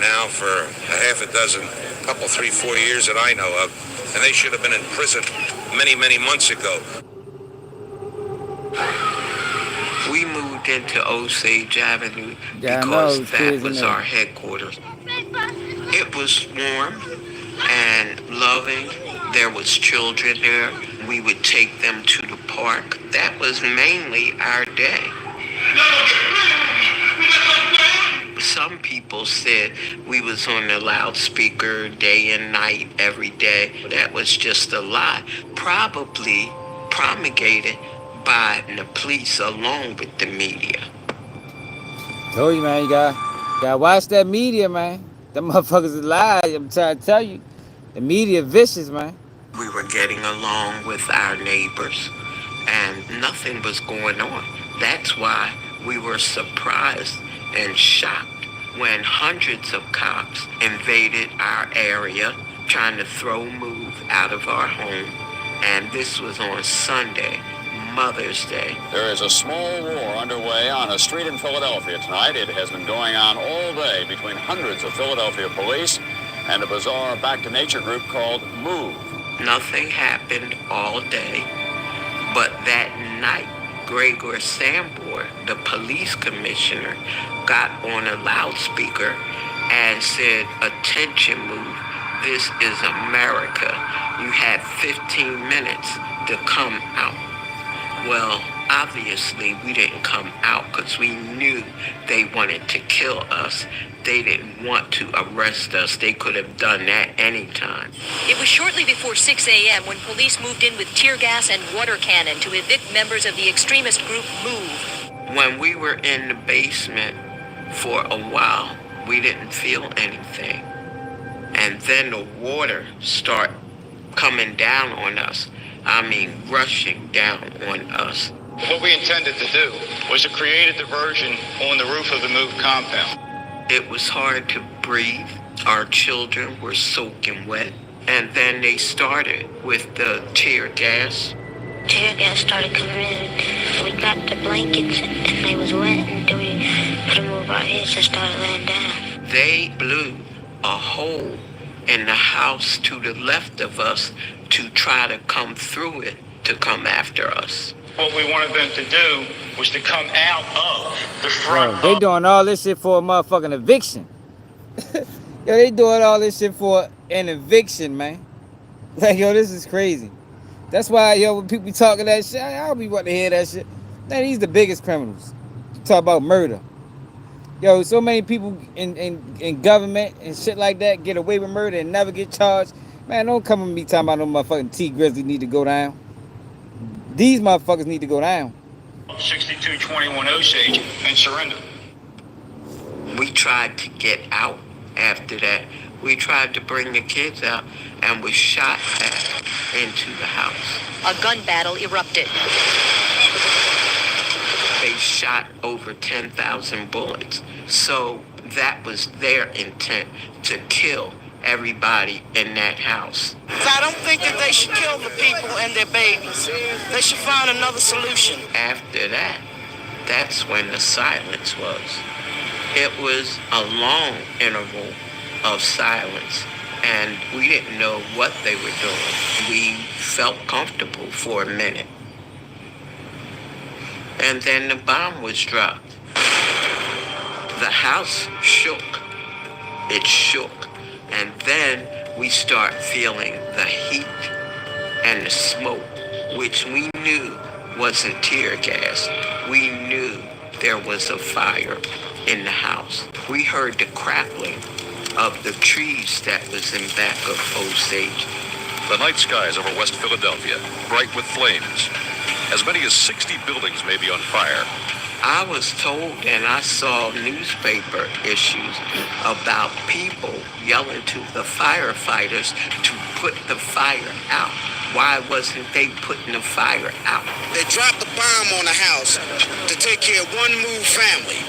now for a half a dozen, couple, 3-4 years that I know of, and they should have been in prison many, many months ago. We moved into Osage Avenue because that was our headquarters. It was warm and loving. There was children there. We would take them to the park. That was mainly our day. Some people said we was on the loudspeaker day and night, every day. That was just a lie, probably promulgated by the police along with the media. Told you, man, you gotta watch that media, man. Them motherfuckers is lies. I'm trying to tell you. The media vicious, man. We were getting along with our neighbors and nothing was going on. That's why we were surprised and shocked when hundreds of cops invaded our area trying to throw Move out of our home. And this was on Sunday, Mother's Day. There is a small war underway on a street in Philadelphia tonight. It has been going on all day between hundreds of Philadelphia police and a bizarre back-to-nature group called Move. Nothing happened all day, but that night, Gregor Sambor, the police commissioner, got on a loudspeaker and said, "Attention, Move, this is America. You have 15 minutes to come out." Well, obviously we didn't come out because we knew they wanted to kill us. They didn't want to arrest us. They could have done that anytime. It was shortly before 6 a.m. when police moved in with tear gas and water cannon to evict members of the extremist group Move. When we were in the basement for a while, we didn't feel anything. And then the water started coming down on us. I mean, rushing down on us. What we intended to do was to create a diversion on the roof of the Move compound. It was hard to breathe. Our children were soaking wet. And then they started with the tear gas. Tear gas started coming in. We got the blankets and they was wet, and then we put them over our heads and started laying down. They blew a hole in the house to the left of us to try to come through it to come after us. What we wanted them to do was to come out of the front. Bro, they doing all this shit for a motherfucking eviction. Yo, they doing all this shit for an eviction, man. Like, yo, this is crazy. That's why, yo, when people be talking that shit, I don't be wanting to hear that shit. Man, these the biggest criminals. You talk about murder. Yo, so many people in government and shit like that get away with murder and never get charged. Man, don't come and me talking about no motherfucking T Grizzly need to go down. These motherfuckers need to go down. 6221 Osage and surrender. We tried to get out after that. We tried to bring the kids out and was shot back into the house. A gun battle erupted. They shot over 10,000 bullets. So that was their intent, to kill everybody in that house. So I don't think that they should kill the people and their babies. They should find another solution. After that, that's when the silence was. It was a long interval of silence, and we didn't know what they were doing. We felt comfortable for a minute. And then the bomb was dropped. The house shook. It shook. And then we start feeling the heat and the smoke, which we knew wasn't tear gas. We knew there was a fire in the house. We heard the crackling of the trees that was in back of Osage. The night skies over West Philadelphia, bright with flames. As many as 60 buildings may be on fire. I was told, and I saw newspaper issues about people yelling to the firefighters to put the fire out. Why wasn't they putting the fire out? They dropped the bomb on the house to take care of one Move family.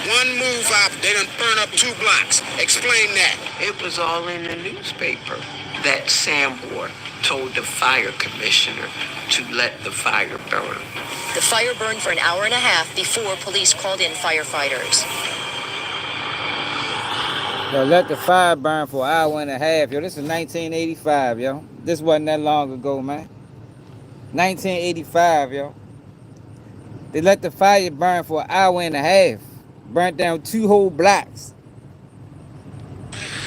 One Move out, they done burn up 2 blocks. Explain that. It was all in the newspaper that Sambor told the fire commissioner to let the fire burn. The fire burned for an hour and a half before police called in firefighters. Yo, let the fire burn for an hour and a half. Yo, this is 1985, yo. This wasn't that long ago, man. 1985, yo. They let the fire burn for an hour and a half. Burnt down 2 whole blocks.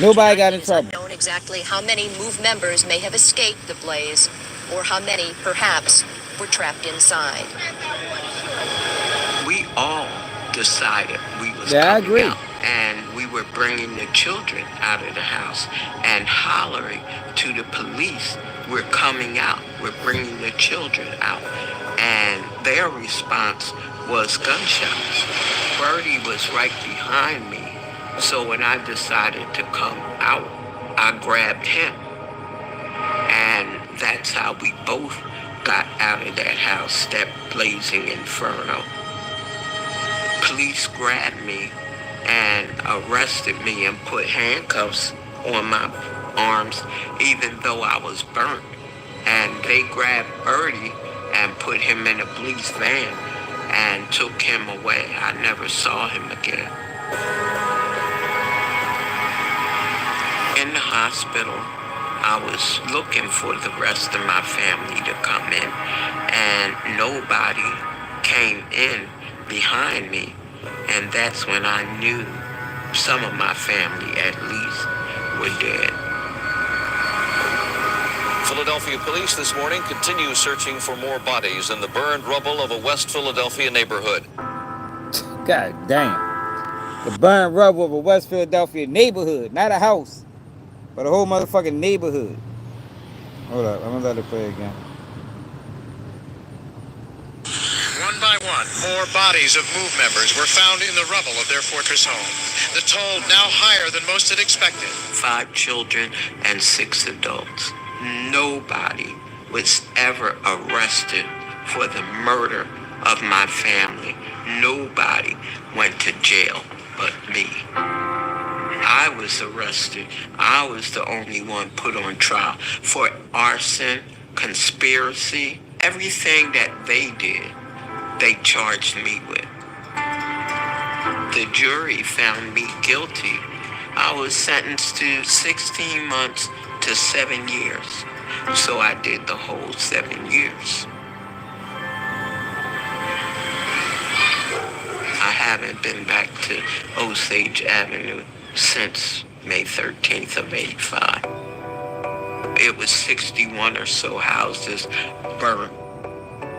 Nobody got Tonight, in it is trouble. unknown exactly how many MOVE members may have escaped the blaze, or how many, perhaps, were trapped inside. We all decided we was Yeah, I coming agree. out, and we were bringing the children out of the house and hollering to the police, we're coming out, we're bringing the children out. And their response was gunshots. Birdie was right behind me, so when I decided to come out, I grabbed him. And that's how we both got out of that house, that blazing inferno. Police grabbed me and arrested me and put handcuffs on my arms, even though I was burnt. And they grabbed Birdie and put him in a police van and took him away. I never saw him again. In the hospital, I was looking for the rest of my family to come in, and nobody came in behind me, and that's when I knew some of my family, at least, were dead. Philadelphia police this morning continue searching for more bodies in the burned rubble of a West Philadelphia neighborhood. God damn. The burned rubble of a West Philadelphia neighborhood, not a house, but a whole motherfucking neighborhood. Hold up, I'm gonna let it play again. One by one, more bodies of MOVE members were found in the rubble of their fortress home. The toll now higher than most had expected. 5 children and 6 adults. Nobody was ever arrested for the murder of my family. Nobody went to jail but me. I was arrested. I was the only one put on trial for arson, conspiracy, everything that they did, they charged me with. The jury found me guilty. I was sentenced to 16 months to 7 years. So I did the whole 7 years. I haven't been back to Osage Avenue since May 13th of 85. It was 61 or so houses burned.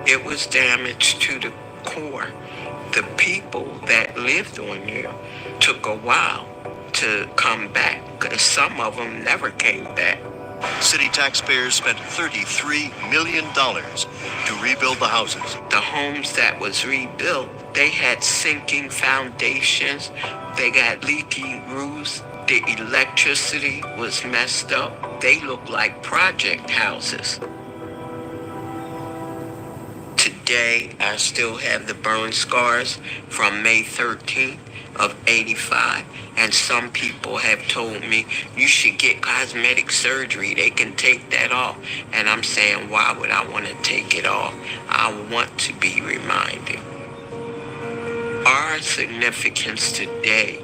It was damaged to the core. The people that lived on there took a while to come back, because some of them never came back. City taxpayers spent $33 million to rebuild the houses. The homes that was rebuilt, they had sinking foundations, they got leaky roofs, the electricity was messed up. They looked like project houses. Today, I still have the burn scars from May 13th of 85, and some people have told me you should get cosmetic surgery. They can take that off. And I'm saying, why would I want to take it off? I want to be reminded. Our significance today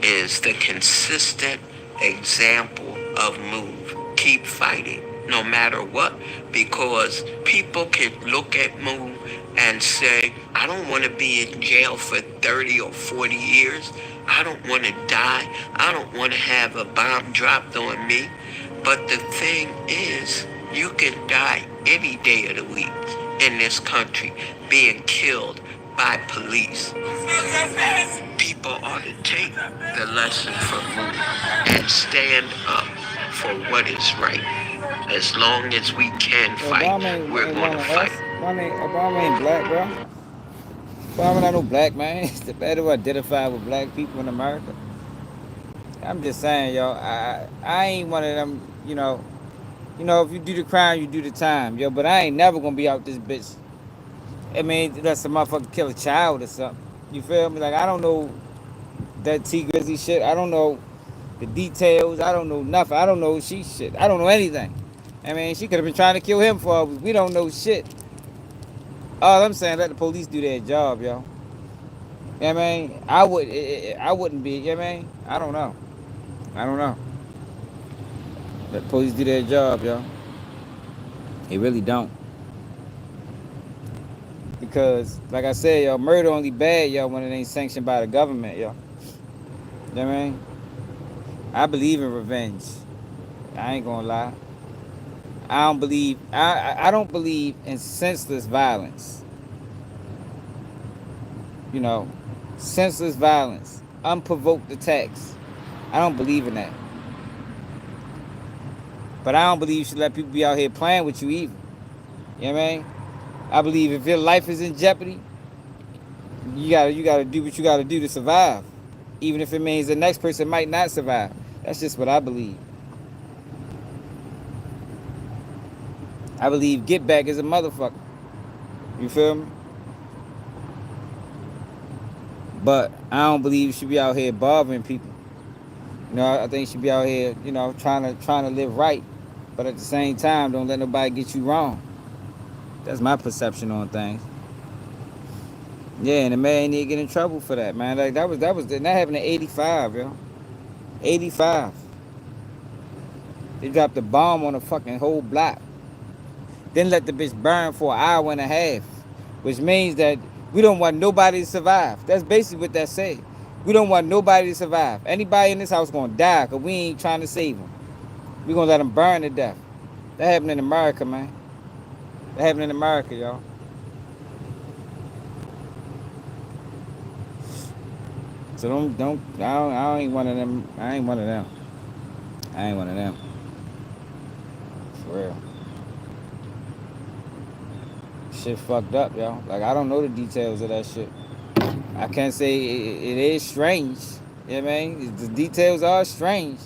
is the consistent example of MOVE. Keep fighting, no matter what, because people can look at MOVE and say, I don't want to be in jail for 30 or 40 years. I don't want to die. I don't want to have a bomb dropped on me. But the thing is, you can die any day of the week in this country being killed by police. People ought to take the lesson from MOVE and stand up for what is right. As long as we can fight, we're going to fight. Obama ain't black, bro. Obama not no black man. It's the better to identify with black people in America. I'm just saying, yo, I ain't one of them, you know, if you do the crime, you do the time, yo. But I ain't never gonna be out this bitch. I mean, that's a motherfucker kill a child or something. You feel me? Like, I don't know that T Grizzly shit. I don't know the details. I don't know nothing. I don't know she shit. I don't know anything. I mean, she could have been trying to kill him for us. We don't know shit. All I'm saying, let the police do their job, yo. You know what I mean? I wouldn't be, you know what I mean? I don't know. Let the police do their job, yo. They really don't. Because, like I said, yo, murder only bad, yo, when it ain't sanctioned by the government, yo. You know what I mean? I believe in revenge. I ain't gonna lie. I don't believe in senseless violence. You know, senseless violence, unprovoked attacks. I don't believe in that. But I don't believe you should let people be out here playing with you either. You know what I mean? I believe if your life is in jeopardy, you gotta do what you gotta do to survive. Even if it means the next person might not survive. That's just what I believe. I believe get back is a motherfucker. You feel me? But I don't believe you should be out here bothering people. You know, I think you should be out here, you know, trying to live right. But at the same time, don't let nobody get you wrong. That's my perception on things. Yeah, and the man need to get in trouble for that, man. Like that happened in '85, yo. '85. They dropped a bomb on a fucking whole block. Then let the bitch burn for an hour and a half. Which means that we don't want nobody to survive. That's basically what that said. We don't want nobody to survive. Anybody in this house gonna die because we ain't trying to save them. We gonna let them burn to death. That happened in America, man. That happened in America, y'all. So I ain't one of them. I ain't one of them. I ain't one of them. For real. Shit fucked up, y'all. Like, I don't know the details of that shit. I can't say it is strange. You know what I mean? The details are strange.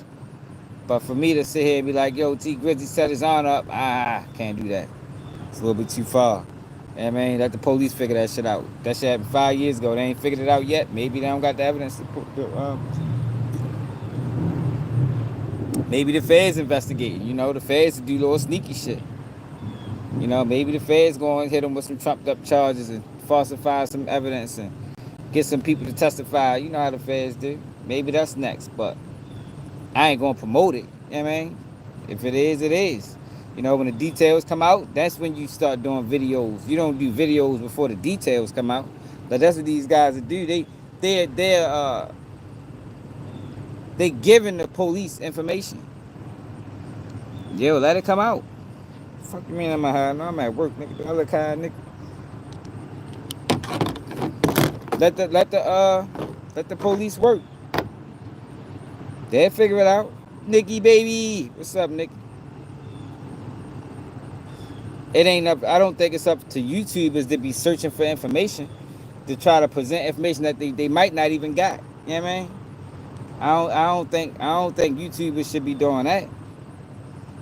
But for me to sit here and be like, yo, T Grizzly set his arm up, can't do that. It's a little bit too far. You know what I mean? Let the police figure that shit out. That shit happened 5 years ago. They ain't figured it out yet. Maybe they don't got the evidence. Maybe the feds investigating. You know, the feds do little sneaky shit. You know, maybe the feds going to hit them with some trumped up charges and falsify some evidence and get some people to testify. You know how the feds do. Maybe that's next, but I ain't going to promote it. You know what I mean? If it is, it is. You know, when the details come out, that's when you start doing videos. You don't do videos before the details come out. But that's what these guys do. They giving the police information. Yo, let it come out. Fuck you mean I'm at high? No, I'm at work, nigga. I look high, nigga. Let the police work. They'll figure it out. Nikki, baby. What's up, Nick? It ain't up. I don't think it's up to YouTubers to be searching for information to try to present information that they might not even got. You know what I mean? I don't think YouTubers should be doing that.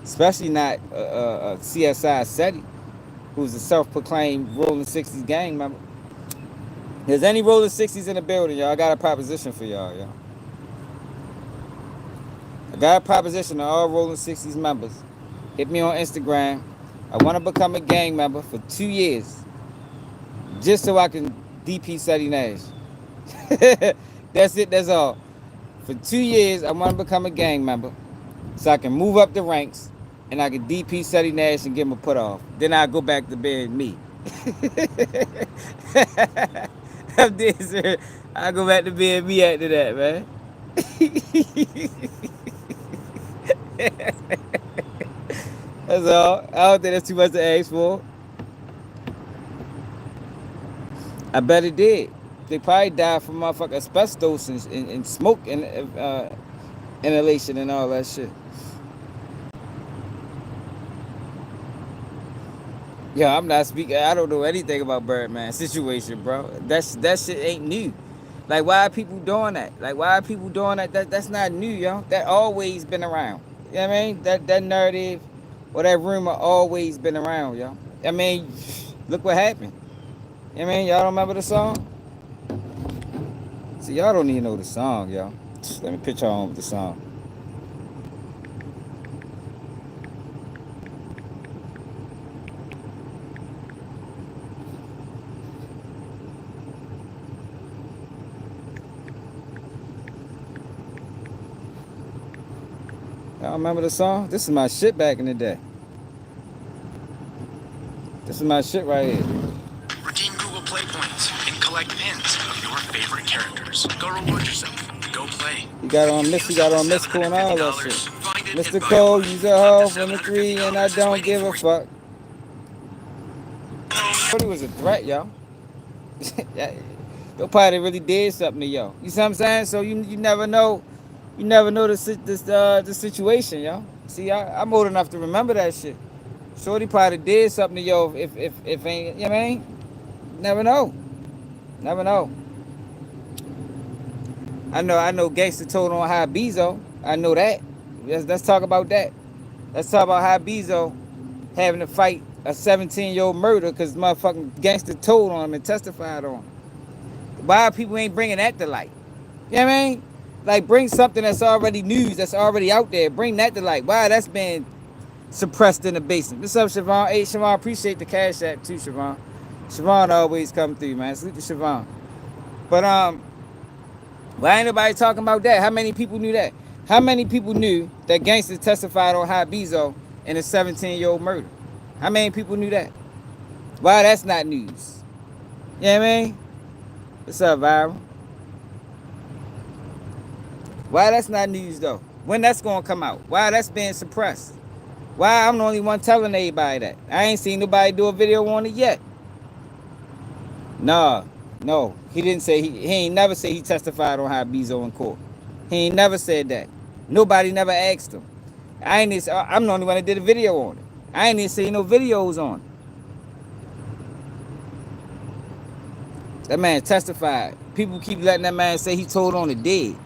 Especially not CSI SETI, who's a self-proclaimed Rolling 60s gang member. There's any Rolling 60s in the building, y'all. I got a proposition for y'all. I got a proposition to all Rolling 60s members. Hit me on Instagram. I want to become a gang member for 2 years. Just so I can DP SETI Nash. That's it, that's all. For 2 years, I want to become a gang member. So I can move up the ranks. And I can DP SETI Nash and give him a put off. Then I'll go back to being me. I'm dead, sir. I'll go back to being me after that, man. That's all. I don't think that's too much to ask for. I bet it did. They probably died from motherfucking asbestos and smoke and inhalation and all that shit. Yeah, I'm not speaking. I don't know anything about Birdman situation, bro. That shit ain't new. Like, why are people doing that? That's not new, yo. That always been around. You know what I mean? That narrative or that rumor always been around, yo. I mean, look what happened. You know what I mean? Y'all don't remember the song? See, y'all don't even know the song, yo. Let me put y'all on with the song. Y'all remember the song? This is my shit back in the day. This is my shit right here. Redeem Google Play points and collect pins of your favorite characters. Go reward yourself. Go play. He got on miss. He got on mystical and all that shit. Mr. Cole, use a hoe from the 3, and I don't give a fuck. Shorty was a threat, yo. Your party really did something to yo. You see what I'm saying? So you never know. You never know the situation, yo. See, I'm old enough to remember that shit. Shorty probably did something to yo if ain't, you know what I mean? Never know. Never know. I know Gangsta told on High Bezo. I know that. Let's talk about that. Let's talk about High Bezo having to fight a 17-year-old murder because motherfucking Gangsta told on him and testified on him. Why people ain't bringing that to light? You know what I mean? Like, bring something that's already news, that's already out there. Bring that to light. Why that's been suppressed in the basement. What's up, Siobhan? Hey, Siobhan, appreciate the cash app too, Siobhan. Siobhan always come through, man. Salute to Siobhan. But, why ain't nobody talking about that? How many people knew that? How many people knew that Gangsta testified on High Bezo in a 17-year-old murder? How many people knew that? Why that's not news? You know what I mean? What's up, Viral? Why that's not news, though? When that's going to come out? Why that's being suppressed? Why I'm the only one telling everybody that? I ain't seen nobody do a video on it yet. Nah, no. He didn't say, he ain't never say he testified on High Bezo in court. He ain't never said that. Nobody never asked him. I'm the only one that did a video on it. I ain't even seen no videos on it. That man testified. People keep letting that man say he told on the dead.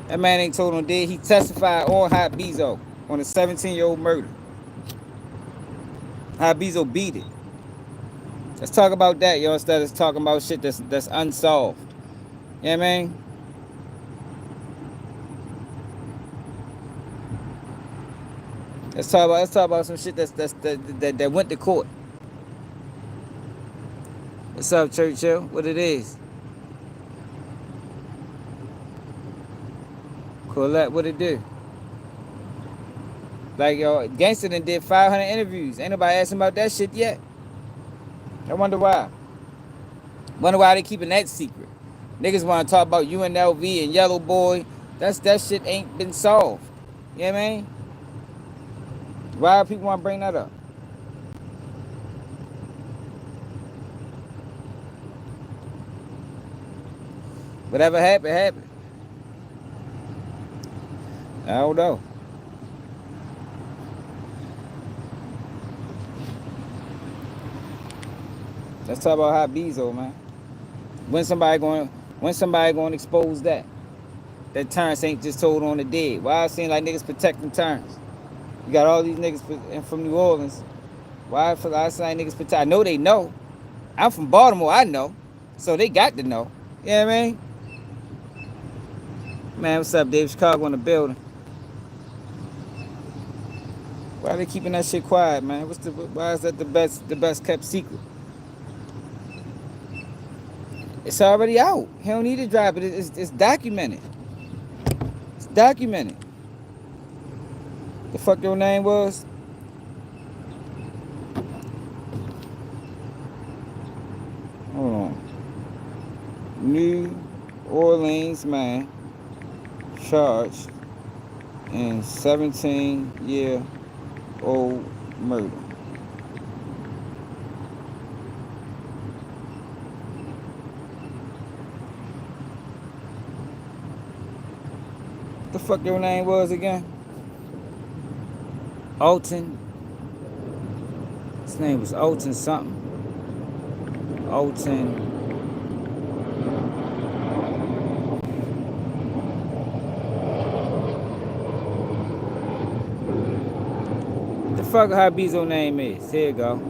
That man ain't told on the dead. He testified on High Bezo on a 17-year-old murder. High Bezo beat it. Let's talk about that, yo, instead of talking about shit that's unsolved. You know what I mean? Let's talk about some shit that went to court. What's up, Churchill? What it is? Colette, what it do? Like, yo, Gangsta done did 500 interviews. Ain't nobody asking about that shit yet. I wonder why. Wonder why they keeping that secret. Niggas want to talk about UNLV and Yellow Boy. That shit ain't been solved. You know what I mean? Why do people want to bring that up? Whatever happened, happened. I don't know. Let's talk about High Bezo, man. When somebody going to expose that? That Terrence ain't just told on the dead. Why it seem like niggas protecting Terrence? You got all these niggas from New Orleans. Why I seem like niggas protect? I know they know. I'm from Baltimore, I know. So they got to know. You know what I mean? Man, what's up, Dave? Chicago in the building. Why are they keeping that shit quiet, man? Why is that the best kept secret? It's already out. He don't need to drop it. It's documented. It's documented. The fuck your name was? Hold on. New Orleans man charged in 17-year-old murder. The fuck your name was again? Alton. His name was Alton something. Alton. The fuck High Bezo name is? Here you go.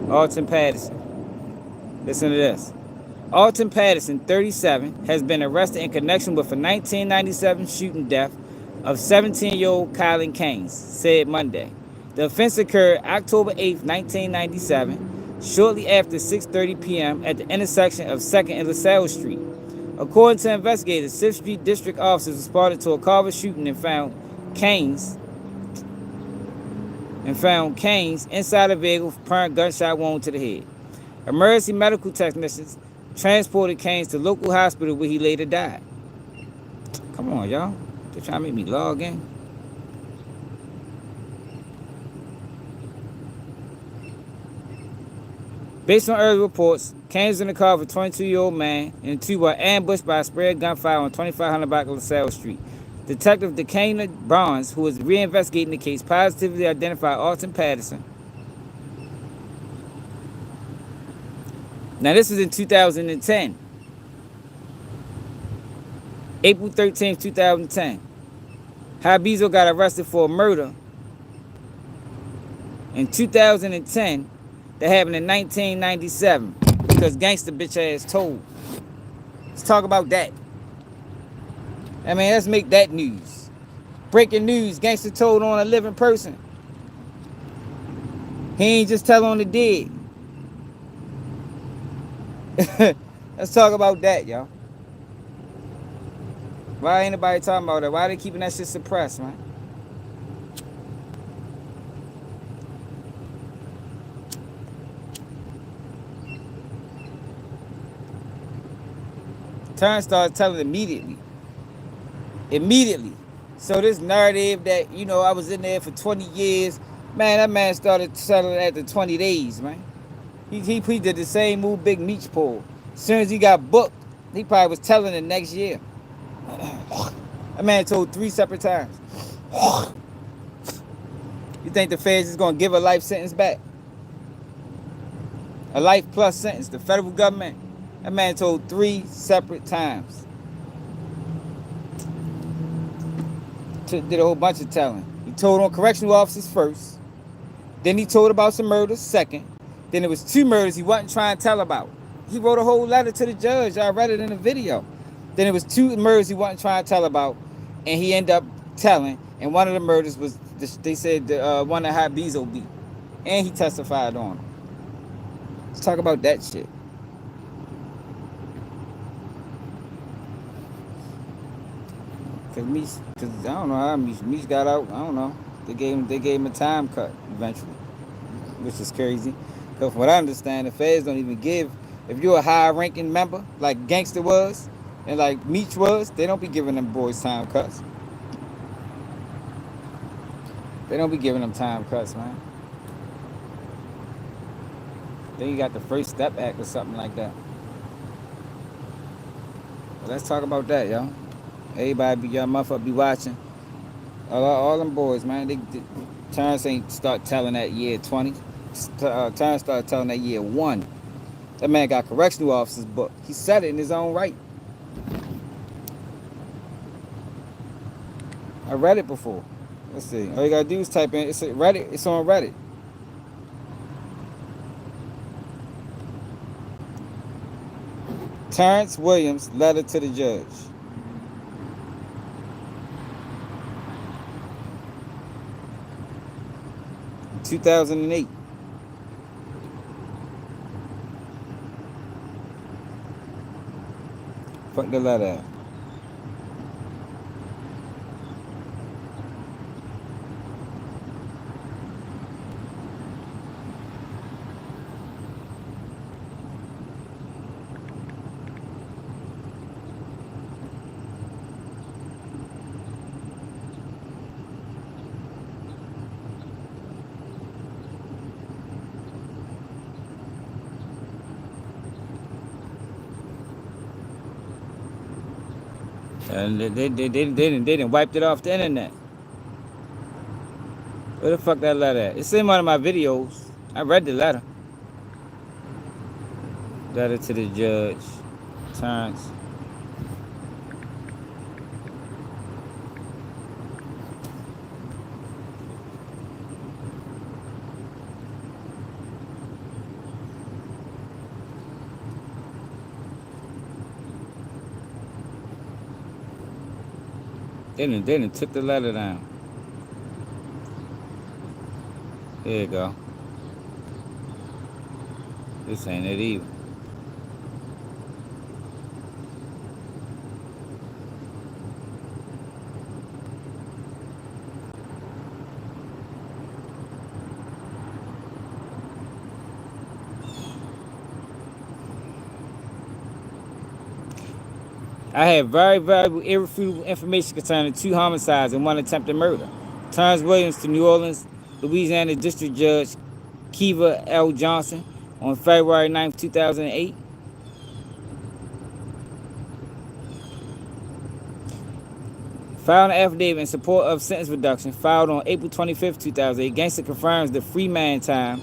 Alton Patterson. Listen to this. Alton Patterson, 37, has been arrested in connection with a 1997 shooting death of 17-year-old Kylan Keynes, said Monday. The offense occurred October 8, 1997, shortly after 6:30 p.m. at the intersection of 2nd and LaSalle Street. According to investigators, 6th Street District officers responded to a Carver shooting and found Keynes inside a vehicle with apparent gunshot wound to the head. Emergency medical technicians transported Keynes to local hospital where he later died. Come on, y'all. They're trying to make me log in. Based on early reports, Keynes was in the car of a 22-year-old man, and the two were ambushed by a sprayed gunfire on 2500 block of LaSalle Street. Detective Decatur Barnes, who was reinvestigating the case, positively identified Alton Patterson. Now, this was in 2010. April 13th, 2010. Habizo got arrested for a murder in 2010 that happened in 1997 because gangster bitch ass told. Let's talk about that. I mean, let's make that news. Breaking news, gangster told on a living person. He ain't just tell on the dead. Let's talk about that, y'all. Why ain't nobody talking about that? Why they keeping that shit suppressed, man? Turn started telling immediately. Immediately. So this narrative that, you know, I was in there for 20 years, man, that man started telling after 20 days, man. He did the same move Big Meech pulled. As soon as he got booked, he probably was telling the next year. That man told 3 separate times. You think the feds is gonna give a life sentence back? A life plus sentence, the federal government? That man told 3 separate times. Did a whole bunch of telling. He told on correctional officers first. Then he told about some murders second. Then there was 2 murders he wasn't trying to tell about. He wrote a whole letter to the judge. I read it in the video. Then there was 2 murders he wasn't trying to tell about. And he ended up telling. And one of the murders was, they said, the one that Habizo beat. And he testified on it. Let's talk about that shit. Cause I don't know how Meech got out. I don't know. They gave him a time cut eventually, which is crazy. Cause from what I understand, the feds don't even give. If you're a high-ranking member, like Gangster was, and like Meech was, they don't be giving them boys time cuts. They don't be giving them time cuts, man. Then you got the First Step Act or something like that. But let's talk about that, y'all. Everybody, y'all motherfucker be watching. All them boys, man. Terrence ain't start telling that year 20. Terrence started telling that year 1. That man got correctional officers book. He said it in his own right. I read it before. Let's see. All you gotta do is type in. It's Reddit. It's on Reddit. Terrence Williams letter to the judge. 2008. Fuck the letter out. And they didn't wiped it off the internet. Where the fuck that letter at? It's in one of my videos. I read the letter. Letter to the judge. Terrence. They didn't took the letter down. There you go. This ain't it either. I have very valuable, irrefutable information concerning 2 homicides and 1 attempted murder. Terrence Williams to New Orleans, Louisiana District Judge Kiva L. Johnson on February 9th, 2008. Filed an affidavit in support of sentence reduction filed on April 25th, 2008. Gangster confirms the free man time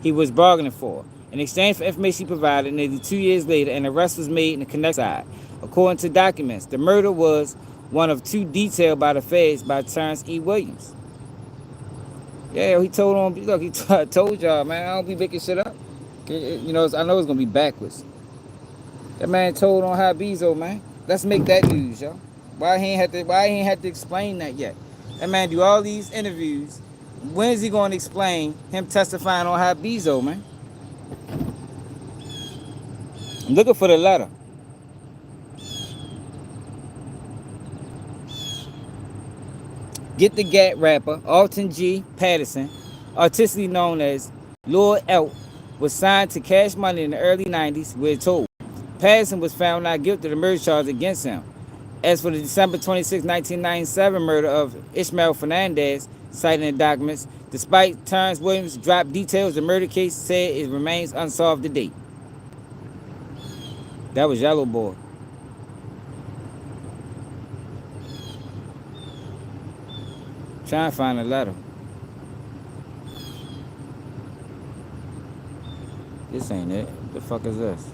he was bargaining for. In exchange for information he provided, nearly 2 years later, an arrest was made in the Connect side. According to documents, the murder was one of 2 detailed by the feds by Terrence E. Williams. Yeah, he told on. Look, he told y'all, man. I don't be making shit up. You know, I know it's gonna be backwards. That man told on Habizo, man. Let's make that news, yo. Why he ain't had to explain that yet? That man do all these interviews. When is he gonna explain him testifying on Habizo, man? I'm looking for the letter. Get the Gat rapper, Alton G. Patterson, artistically known as Lord Elk, was signed to Cash Money in the early 90s, we're told. Patterson was found not guilty of the murder charge against him. As for the December 26, 1997 murder of Ishmael Fernandez, cited in the documents, despite Terrence Williams' dropped details, the murder case said it remains unsolved to date. That was Yellow Boy. Trying to find a letter. This ain't it. What the fuck is this?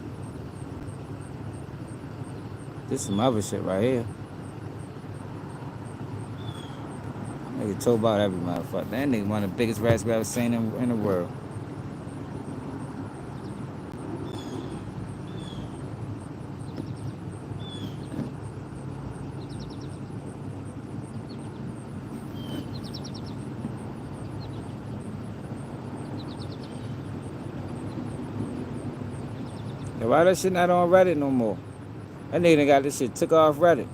This is some other shit right here. Nigga told about every motherfucker. That nigga one of the biggest rats we ever seen in the world. Yeah, why that shit not on Reddit no more? That nigga done got this shit took off Reddit.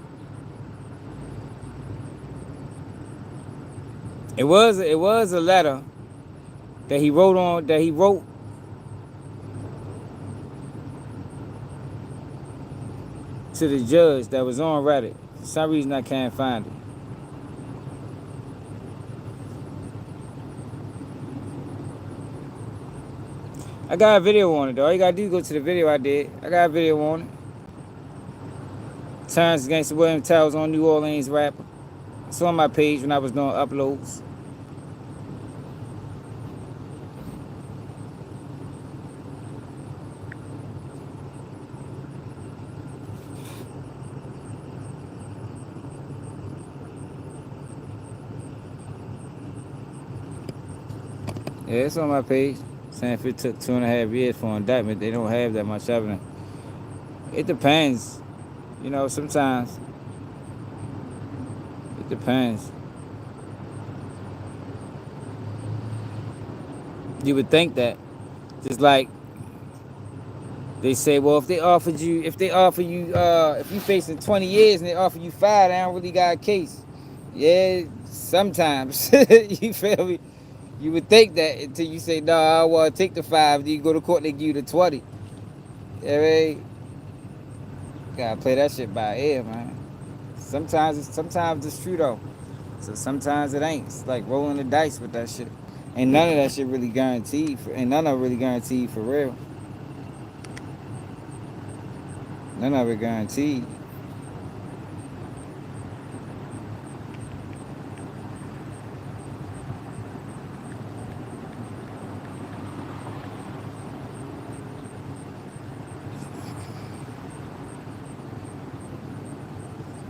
It was a letter that he wrote to the judge that was on Reddit. For some reason I can't find it. I got a video on it though. All you gotta do is go to the video I did. I got a video on it. Terrence Gangsta Williams tells on New Orleans rapper. It's on my page when I was doing uploads. Yeah, it's on my page. Saying if it took 2.5 years for indictment, they don't have that much evidence. It depends. You know, sometimes. It depends. You would think that. Just like they say, well, if you facing 20 years and they offer you 5, they don't really got a case. Yeah, sometimes. You feel me? You would think that until you say, no, I want to take the 5. Then you go to court, they give you the 20. Yeah, right? Gotta play that shit by ear, man. Sometimes it's true though. So sometimes it ain't. It's like rolling the dice with that shit. Ain't none of that shit really guaranteed. Ain't none of it really guaranteed for real. None of it guaranteed.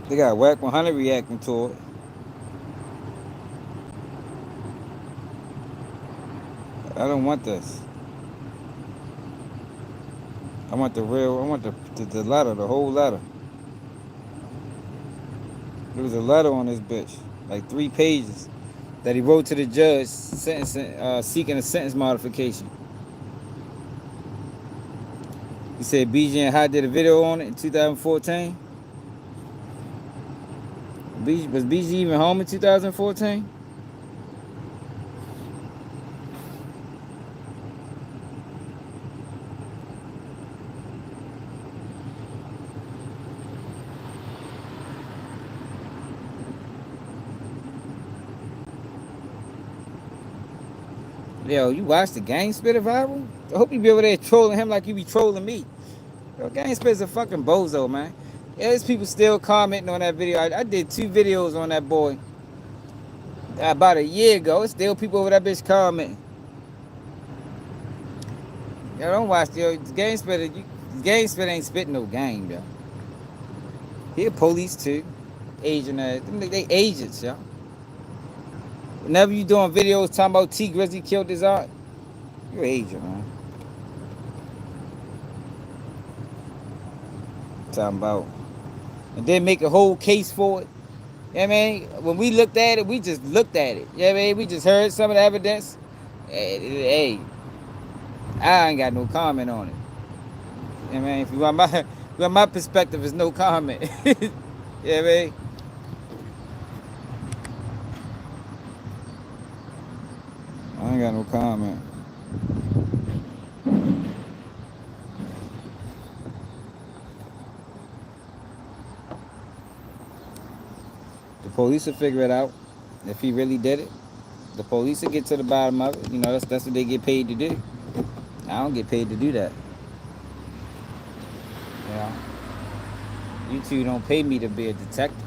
They got Whack 100 reacting to it. I don't want this. I want the letter, the whole letter. There was a letter on this bitch, like 3 pages, that he wrote to the judge seeking a sentence modification. He said BG and Hot did a video on it in 2014. Was BG even home in 2014? Yo, you watch the Gang Spitter viral? I hope you be over there trolling him like you be trolling me. Yo, Gang Spitter's a fucking bozo, man. Yeah, there's people still commenting on that video. I did 2 videos on that boy about a year ago. It's still people over that bitch commenting. Yo, don't watch the Gang Spitter. Gang Spitter ain't spitting no game, yo. He a police too. Agent ass. They agents, yo. Whenever you doing videos talking about T Grizzly killed his aunt, you an agent, man. Talking about. And then make a whole case for it. You know what I mean? When we looked at it, we just looked at it. You know what I mean? We just heard some of the evidence. Hey, I ain't got no comment on it. You know what I mean? If you want my perspective, is no comment. You know what I mean? I ain't got no comment. The police will figure it out. If he really did it, the police will get to the bottom of it. You know, that's what they get paid to do. I don't get paid to do that. You know, you two don't pay me to be a detective,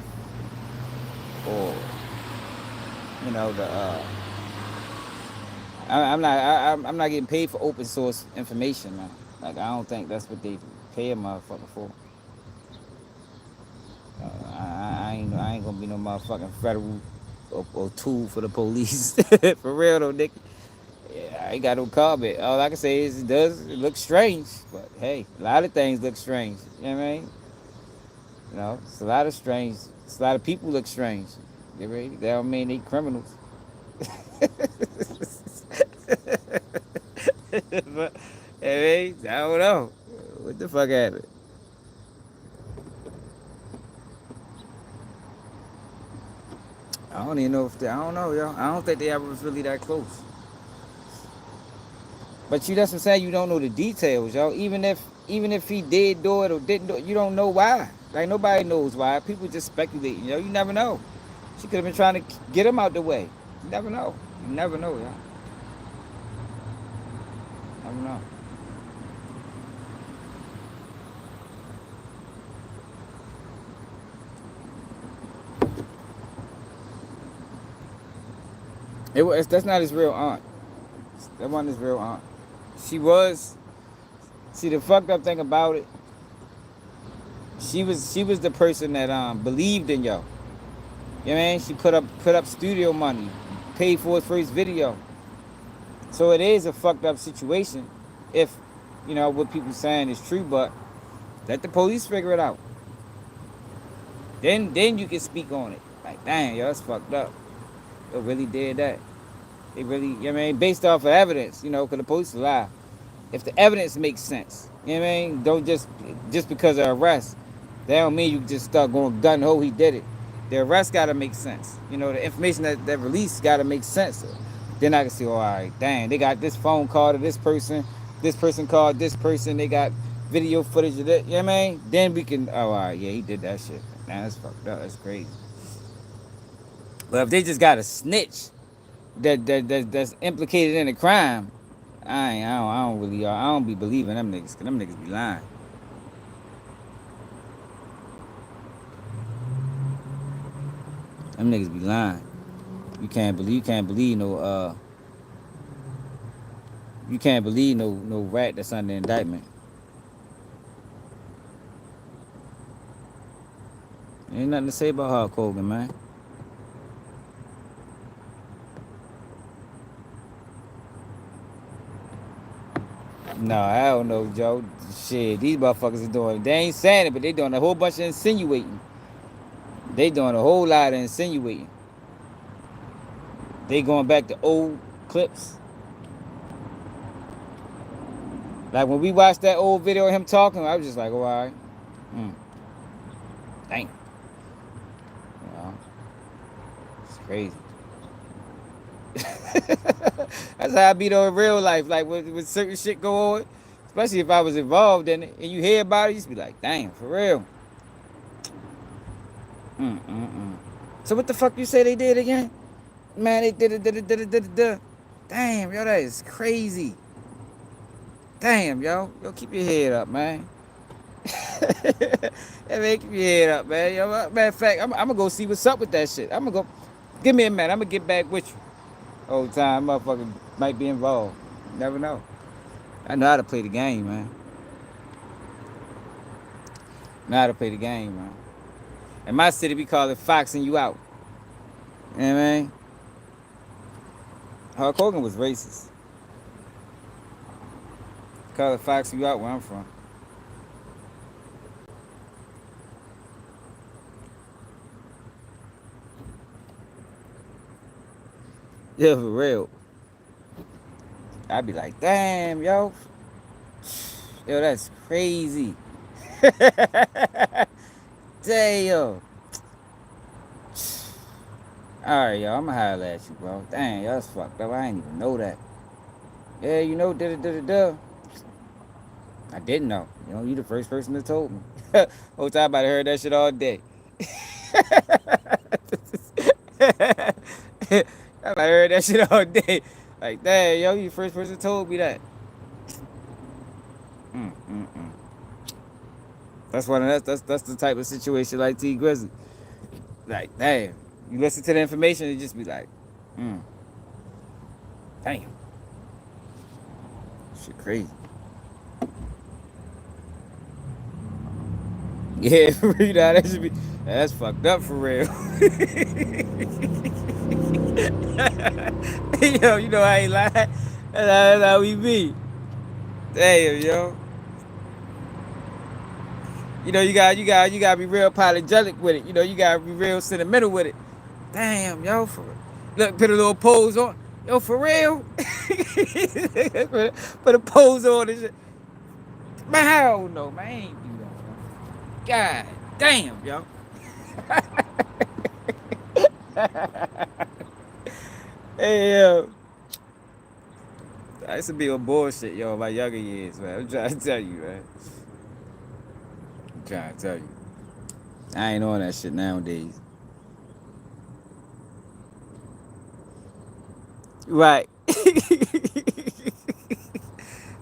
or you know I'm not getting paid for open source information, man. Like I don't think that's what they pay a motherfucker for. I ain't gonna be no motherfucking federal or tool for the police. For real though, Nicky. Yeah, I ain't got no comment. All I can say is it looks strange. But hey, a lot of things look strange. You know what I mean? You know, it's a lot of strange. It's a lot of people look strange. You ready? That don't mean they criminals. But, I don't know. What the fuck happened? I don't even know if I don't know, yo. I don't think they ever was really that close. But that's what I'm saying. You don't know the details, yo. Even if he did do it or didn't do it, you don't know why. Like nobody knows why. People just speculating, yo. You never know. She could have been trying to get him out the way. You never know. You never know, yo. Never know. That's not his real aunt. That wasn't his real aunt. She was. See, the fucked up thing about it, she was the person that believed in yo. You know what I mean? She put up studio money, paid for his first video. So it is a fucked up situation if, you know, what people saying is true, but let the police figure it out. Then you can speak on it. Like, dang, yo, that's fucked up. They really did that. They really, you know what I mean? Based off of evidence, you know, because the police lie. If the evidence makes sense, you know what I mean? Don't just because of arrest, that don't mean you just start going gun ho, he did it. The arrest got to make sense. You know, the information that released got to make sense. Then I can say, oh, all right, dang, they got this phone call to this person called this person, they got video footage of that, you know what I mean? Then we can, oh, all right, yeah, he did that shit. Man, that's fucked up, that's crazy. But if they just got a snitch that's implicated in a crime, I don't be believing them niggas, cause them niggas be lying. Them niggas be lying. You can't believe no rat that's under indictment. Ain't nothing to say about Hulk Hogan, man. No, I don't know, Joe. Shit, these motherfuckers are doing. They ain't saying it, but they doing a whole bunch of insinuating. They doing a whole lot of insinuating. They going back to old clips. Like when we watched that old video of him talking, I was just like, oh, all right. Dang. You know, it's crazy. That's how I be though in real life. Like when certain shit go on, especially if I was involved in it, and you hear about it, you just be like, dang, for real. So what the fuck you say they did again? Man, they did it. Damn, yo, that is crazy. Damn, yo. Yo, keep your head up, man. Hey, man, keep your head up, man. Yo, matter of fact, I'm gonna go see what's up with that shit. I'm gonna go. Give me a minute. I'm gonna get back with you. Whole time, motherfucker might be involved. Never know. I know how to play the game, man. Know how to play the game, man. In my city, we call it foxing you out. You know what I mean? Hulk Hogan was racist. Call it foxing you out where I'm from. Yeah, for real. I'd be like, damn, yo. Yo, that's crazy. Damn. Alright, yo, I'ma holler at you, bro. Dang, yo, that's fucked up. I didn't even know that. Yeah, you know, da-da-da-da-da. I didn't know. You know, you the first person that told me. Whole time I heard that shit all day. I heard that shit all day. Like, damn, yo, you the first person that told me that. That's that's the type of situation like T Grizzly. Like, damn. You listen to the information and just be like, damn. Shit crazy. Yeah, for real, that should be. That's fucked up for real. Yo, you know I ain't lying. That's how we be. Damn, yo. You know you gotta be real apologetic with it. You know you gotta be real sentimental with it. Damn, yo, for real. Look, put a little pose on. Yo, for real. Put a pose on and shit. Man, hell no, man. I ain't do that. God damn, yo. Hey, yo. I used to be on bullshit, yo, in my younger years, man. I'm trying to tell you, man. I'm trying to tell you. I ain't on that shit nowadays. Right.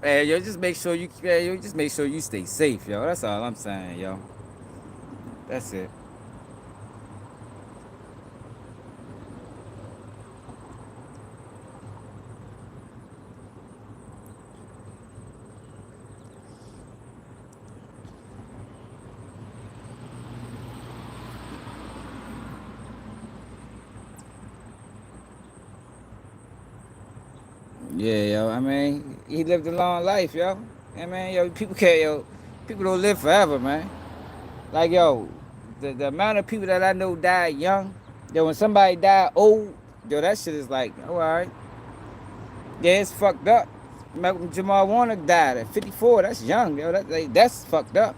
Man, yo, just make sure you stay safe, yo. That's all I'm saying, yo. That's it. Yeah, yo. I mean, he lived a long life, yo. I mean, yo, people don't live forever, man. Like, yo, the amount of people that I know died young, yo, when somebody died old, yo, that shit is like, oh, all right. Yeah, it's fucked up. Malcolm Jamal Warner died at 54. That's young, yo. That's fucked up.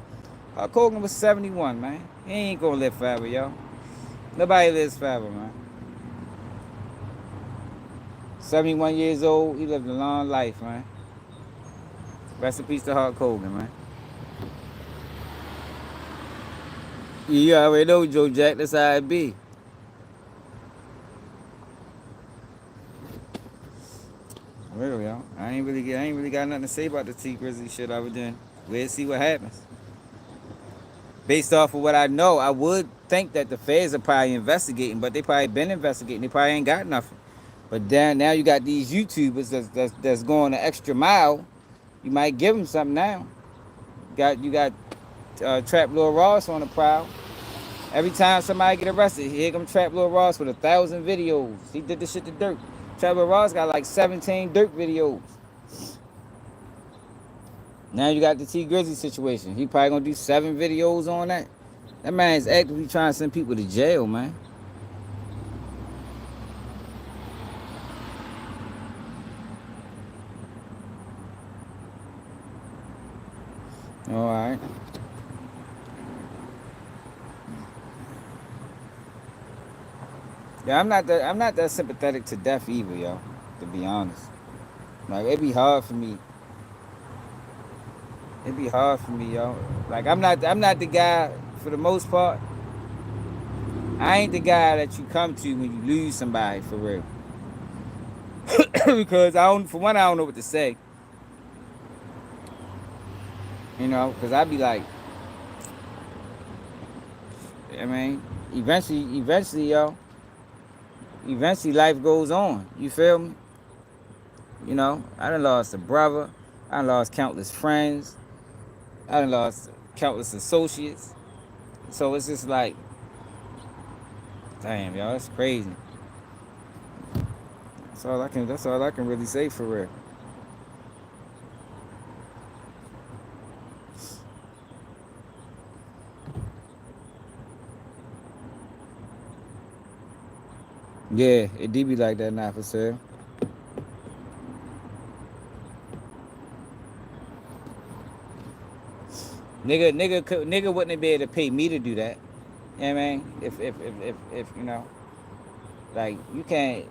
Hulk Hogan was 71, man. He ain't gonna live forever, yo. Nobody lives forever, man. 71 years old, he lived a long life, man. Rest in peace to Hulk Hogan, man. You already know, Joe Jack, that's how it be. Real, yo. I ain't really got nothing to say about the T Grizzly shit other than we'll see what happens. Based off of what I know, I would think that the feds are probably investigating, but they probably been investigating. They probably ain't got nothing. But then now you got these YouTubers that's going the extra mile. You might give them something now. You got Trap Lil Ross on the prowl. Every time somebody get arrested, here come Trap Lil Ross with 1,000 videos. He did this shit to Dirt. Trap Lil Ross got like 17 Dirt videos. Now you got the T Grizzly situation. He probably gonna do 7 videos on that. That man is actively trying to send people to jail, man. All right. Yeah, I'm not that sympathetic to death either, yo. To be honest, like it'd be hard for me. It'd be hard for me, yo. Like I'm not the guy for the most part. I ain't the guy that you come to when you lose somebody for real. Because for one, I don't know what to say. You know, because I'd be like, I mean, eventually, yo, eventually life goes on. You feel me? You know, I done lost a brother. I done lost countless friends. I done lost countless associates. So it's just like, damn, y'all, that's crazy. That's all I can really say for real. Yeah, it do be like that now for sure. Nigga wouldn't be able to pay me to do that. You know what I mean? If you know, like you can't,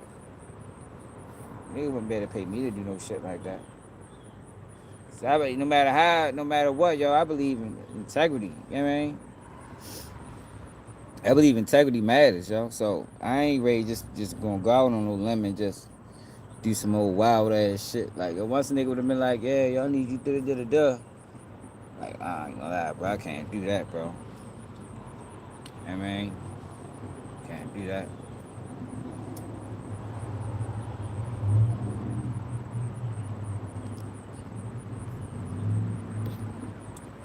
nigga wouldn't be able to pay me to do no shit like that. So no matter how, no matter what, yo, I believe in integrity. You know what I mean? I believe integrity matters, yo. So I ain't ready just gonna go out on no limb and just do some old wild ass shit. Like once a nigga would have been like, yeah, y'all need you da. Like I ain't gonna lie, bro. I can't do that, bro. You know what I mean? Can't do that.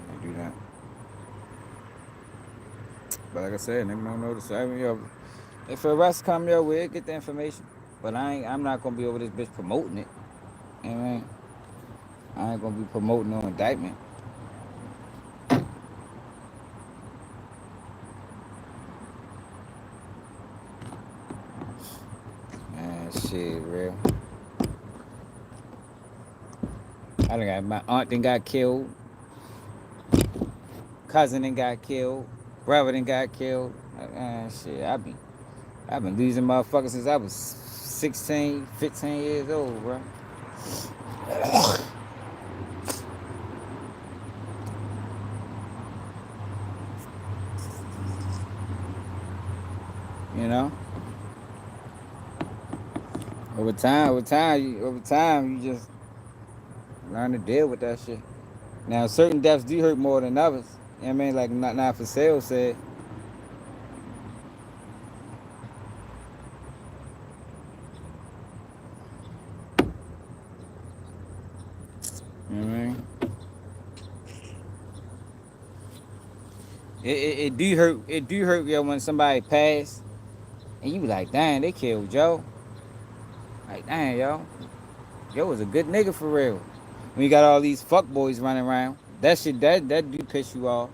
Can't do that. But like I said, nigga don't know the same. Yo, if a arrest come your way, get the information. But I'm not gonna be over this bitch promoting it. You know what I mean? I ain't gonna be promoting no indictment. Man, shit, real. I done got my aunt done got killed. Cousin done got killed. Brother done got killed. Shit, I've been losing motherfuckers since I was 16, 15 years old, bro. You know? Over time, you just learn to deal with that shit. Now, certain deaths do hurt more than others. You know what I mean? Like not for sale said. You know what I mean? It do hurt. It do hurt, yo, when somebody pass, and you be like, dang, they killed Joe. Like, dang, yo was a good nigga for real. When you got all these fuck boys running around, that shit that do piss you off.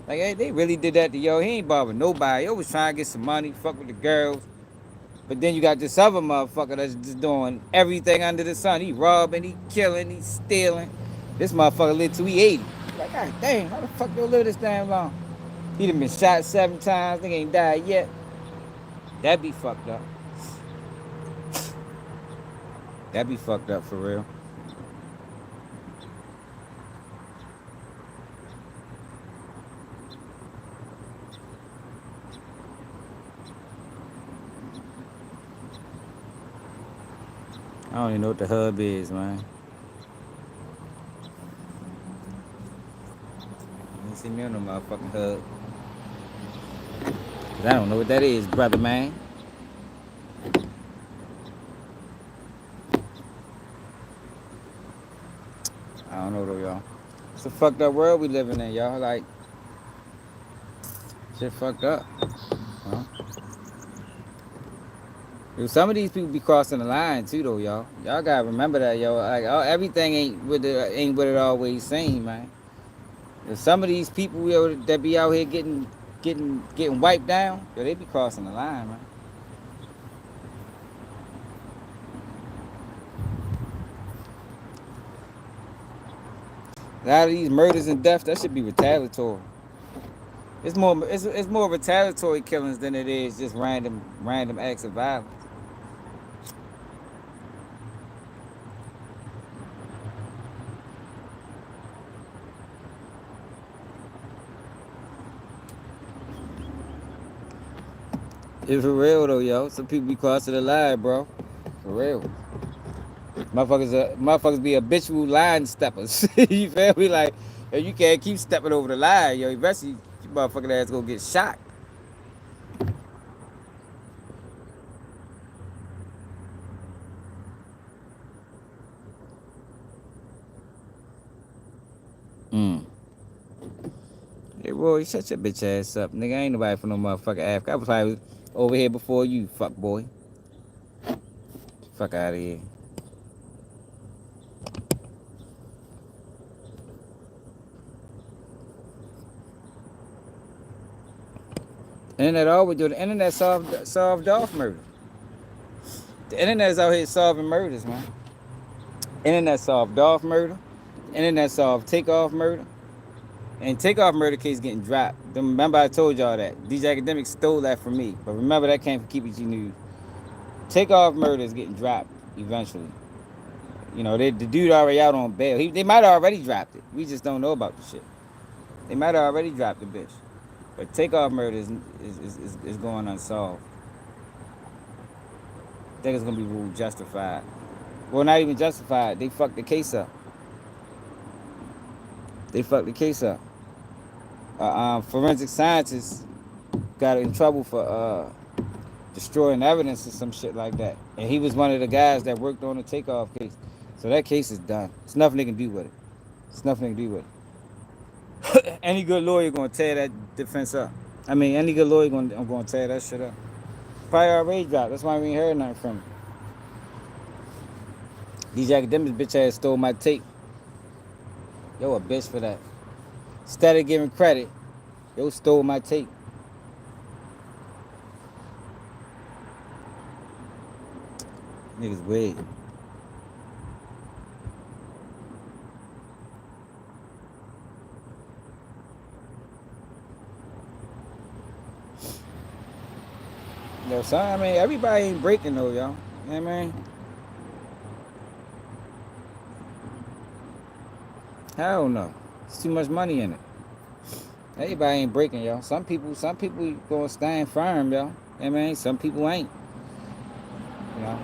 Like, hey, they really did that to yo. He ain't bother nobody. Yo was trying to get some money, fuck with the girls. But then you got this other motherfucker that's just doing everything under the sun. He robbing, he killing, he stealing. This motherfucker lived till he 80. Like, god damn, how the fuck you live this damn long? He done been shot 7 times, nigga ain't died yet. That be fucked up. That be fucked up for real. I don't even know what the hub is, man. You ain't see me on no motherfucking hub. Cause I don't know what that is, brother, man. I don't know though, y'all. It's a fucked up world we living in, y'all. Like, shit fucked up. Huh? Some of these people be crossing the line too, though, y'all. Y'all gotta remember that, yo. Like, everything ain't what it always seems, man. If some of these people that be out here getting wiped down, yo, they be crossing the line, man. A lot of these murders and deaths, that should be retaliatory. It's more retaliatory killings than it is just random acts of violence. It's for real though, yo. Some people be crossing the line, bro. For real. Motherfuckers be habitual line steppers. You feel me? Like, if you can't keep stepping over the line, yo, eventually you motherfucking ass gonna get shot. Mm. Hey, Roy, shut your bitch ass up, nigga. Ain't nobody from no motherfucking Africa. I was probably over here before you, fuck boy. Fuck out of here. Internet always do. The internet solved off murder. The internet's out here solving murders, man. Internet solved off murder. Internet solved takeoff murder. And takeoff murder case getting dropped. Remember I told y'all that. These academics stole that from me. But remember that came from KPG News. Takeoff murder is getting dropped eventually. You know, the dude already out on bail. They might have already dropped it. We just don't know about the shit. They might have already dropped the bitch. But takeoff murder is going unsolved. I think it's gonna be ruled justified. Well, not even justified. They fucked the case up. They fucked the case up. Forensic scientists got in trouble for destroying evidence or some shit like that. And he was one of the guys that worked on the takeoff case. So that case is done. There's nothing they can do with it. There's nothing they can do with it. Any good lawyer gonna tear that defense up. I mean, any good lawyer gonna tear that shit up. Probably already dropped. That's why we ain't heard nothing from him. These academics bitch ass stole my tape. Yo, a bitch for that. Instead of giving credit, yo stole my tape. Niggas weird. Yo, son, I mean, everybody ain't breaking though, y'all. You know what I mean? Hell no. It's too much money in it. Everybody ain't breaking, y'all. Some people gonna stand firm, y'all. You know what I mean? Some people ain't. You know?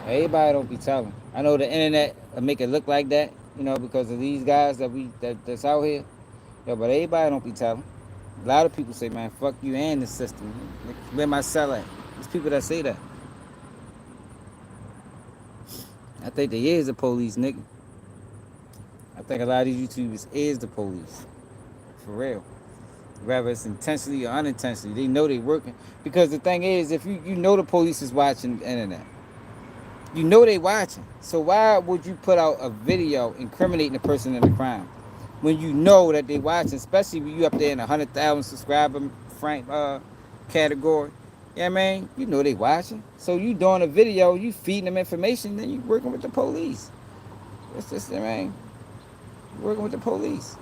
Everybody don't be telling. I know the internet will make it look like that, you know, because of these guys that's out here. Yo, but everybody don't be telling. A lot of people say, man, fuck you and the system. Where my cell at? There's people that say that. I think they is the police, nigga. I think a lot of these YouTubers is the police. For real. Whether it's intentionally or unintentionally, they know they working. Because the thing is, if you know the police is watching the internet, you know they watching. So why would you put out a video incriminating the person in the crime when you know that they watching? Especially when you up there in 100,000 subscriber category. Yeah, man, you know they watching. So you doing a video, you feeding them information, then you working with the police. What's this, man? You working with the police.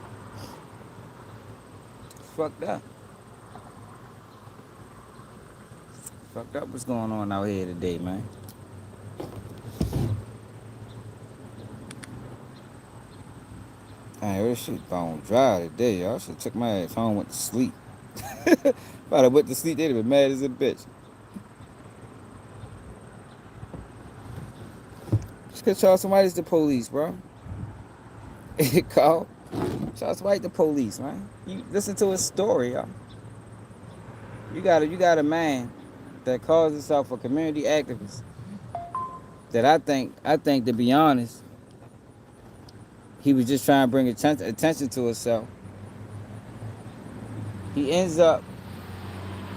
Fucked up. Fucked up what's going on out here today, man. Dang, this shit bone dry today, y'all. Should took my ass home, went to sleep. If I went to sleep, they'd have been mad as a bitch. Just cause Charles White's the police, bro. Call Charles White the police, man. You listen to his story, y'all. You got a man that calls himself a community activist. That I think to be honest, he was just trying to bring attention to himself. He ends up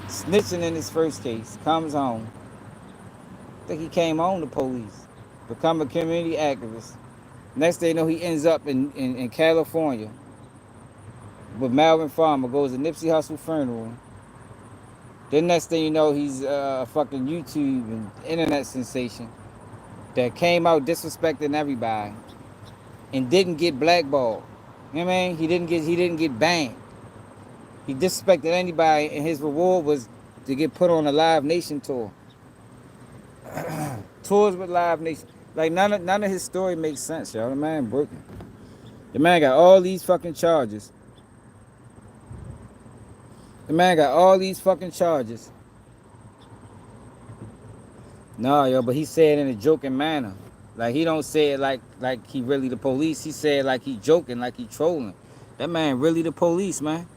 snitching in his first case, comes home. I think he came home to police, become a community activist. Next thing you know, he ends up in California with Melvin Farmer, goes to Nipsey Hussle funeral. Then next thing you know, he's a fucking YouTube and internet sensation that came out disrespecting everybody and didn't get blackballed. You know what I mean? He didn't get banned. He disrespected anybody, and his reward was to get put on a Live Nation tour. Tours with Live Nation. Like, none of his story makes sense, y'all. The man broken. The man got all these fucking charges. Nah, yo, but he said in a joking manner. Like he don't say it like he really the police. He say it like he joking, like he trolling. That man really the police, man.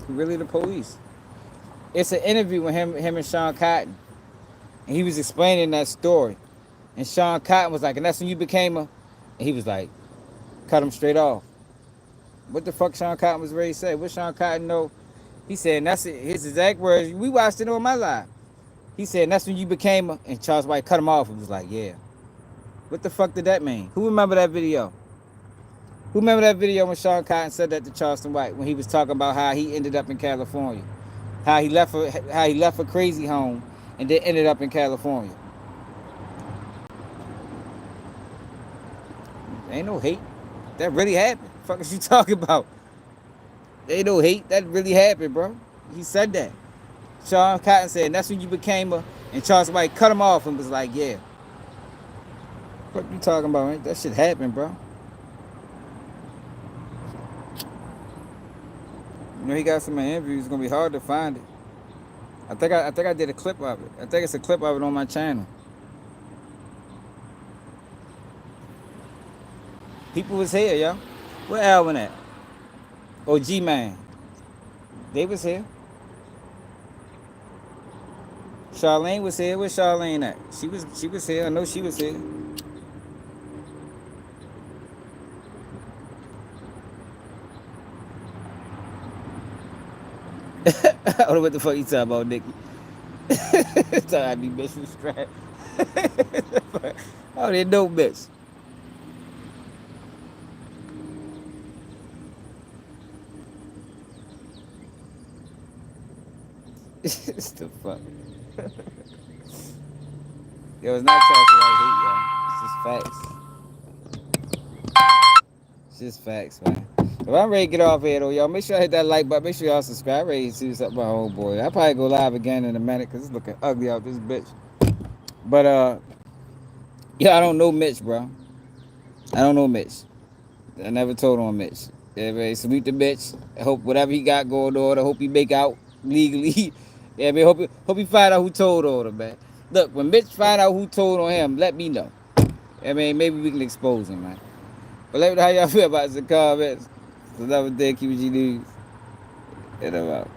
He really the police. It's an interview with him and Sean Cotton, and he was explaining that story. And Sean Cotton was like, and that's when you became a, and he was like, cut him straight off. What the fuck Sean Cotton was ready to say? What Sean Cotton know? He said, and that's it, his exact words. We watched it on my live. He said, and that's when you became a, and Charles White cut him off and was like, yeah. What the fuck did that mean? Who remember that video? Who remember that video when Sean Cotton said that to Charleston White when he was talking about how he ended up in California? How he left a crazy home and then ended up in California. Ain't no hate. That really happened. The fuck is you talking about? Ain't no hate. That really happened, bro. He said that. Sean Cotton said, and that's when you became a, and Charles White cut him off and was like, yeah. What you talking about, man? That shit happened, bro. You know, he got some interviews. It's gonna be hard to find it. I think I did a clip of it. I think it's a clip of it on my channel. People was here, yo. Where Alvin at? Oh, G-Man. They was here. Charlene was here. Where's Charlene at? She was here. I know she was here. I don't know what the fuck you talking about, Nikki. Talking I be missing strap. I didn't know, bitch. It's the fuck. Yo, it's not trying to like hate, y'all. It's just facts. It's just facts, man. If I'm ready to get off here, though, y'all, make sure I hit that like button. Make sure y'all subscribe. I'm ready to see what's up with my homeboy. I'll probably go live again in a minute because it's looking ugly out this bitch. But, yeah, I don't know Mitch, bro. I don't know Mitch. I never told on Mitch. Everybody salute the bitch. I hope whatever he got going on, I hope he make out legally. Yeah, man, hope he find out who told on him, man. Look, when Mitch find out who told on him, let me know. I mean, maybe we can expose him, man. But let me know how y'all feel about it in the comments. It's another day, QG News. And I'm out.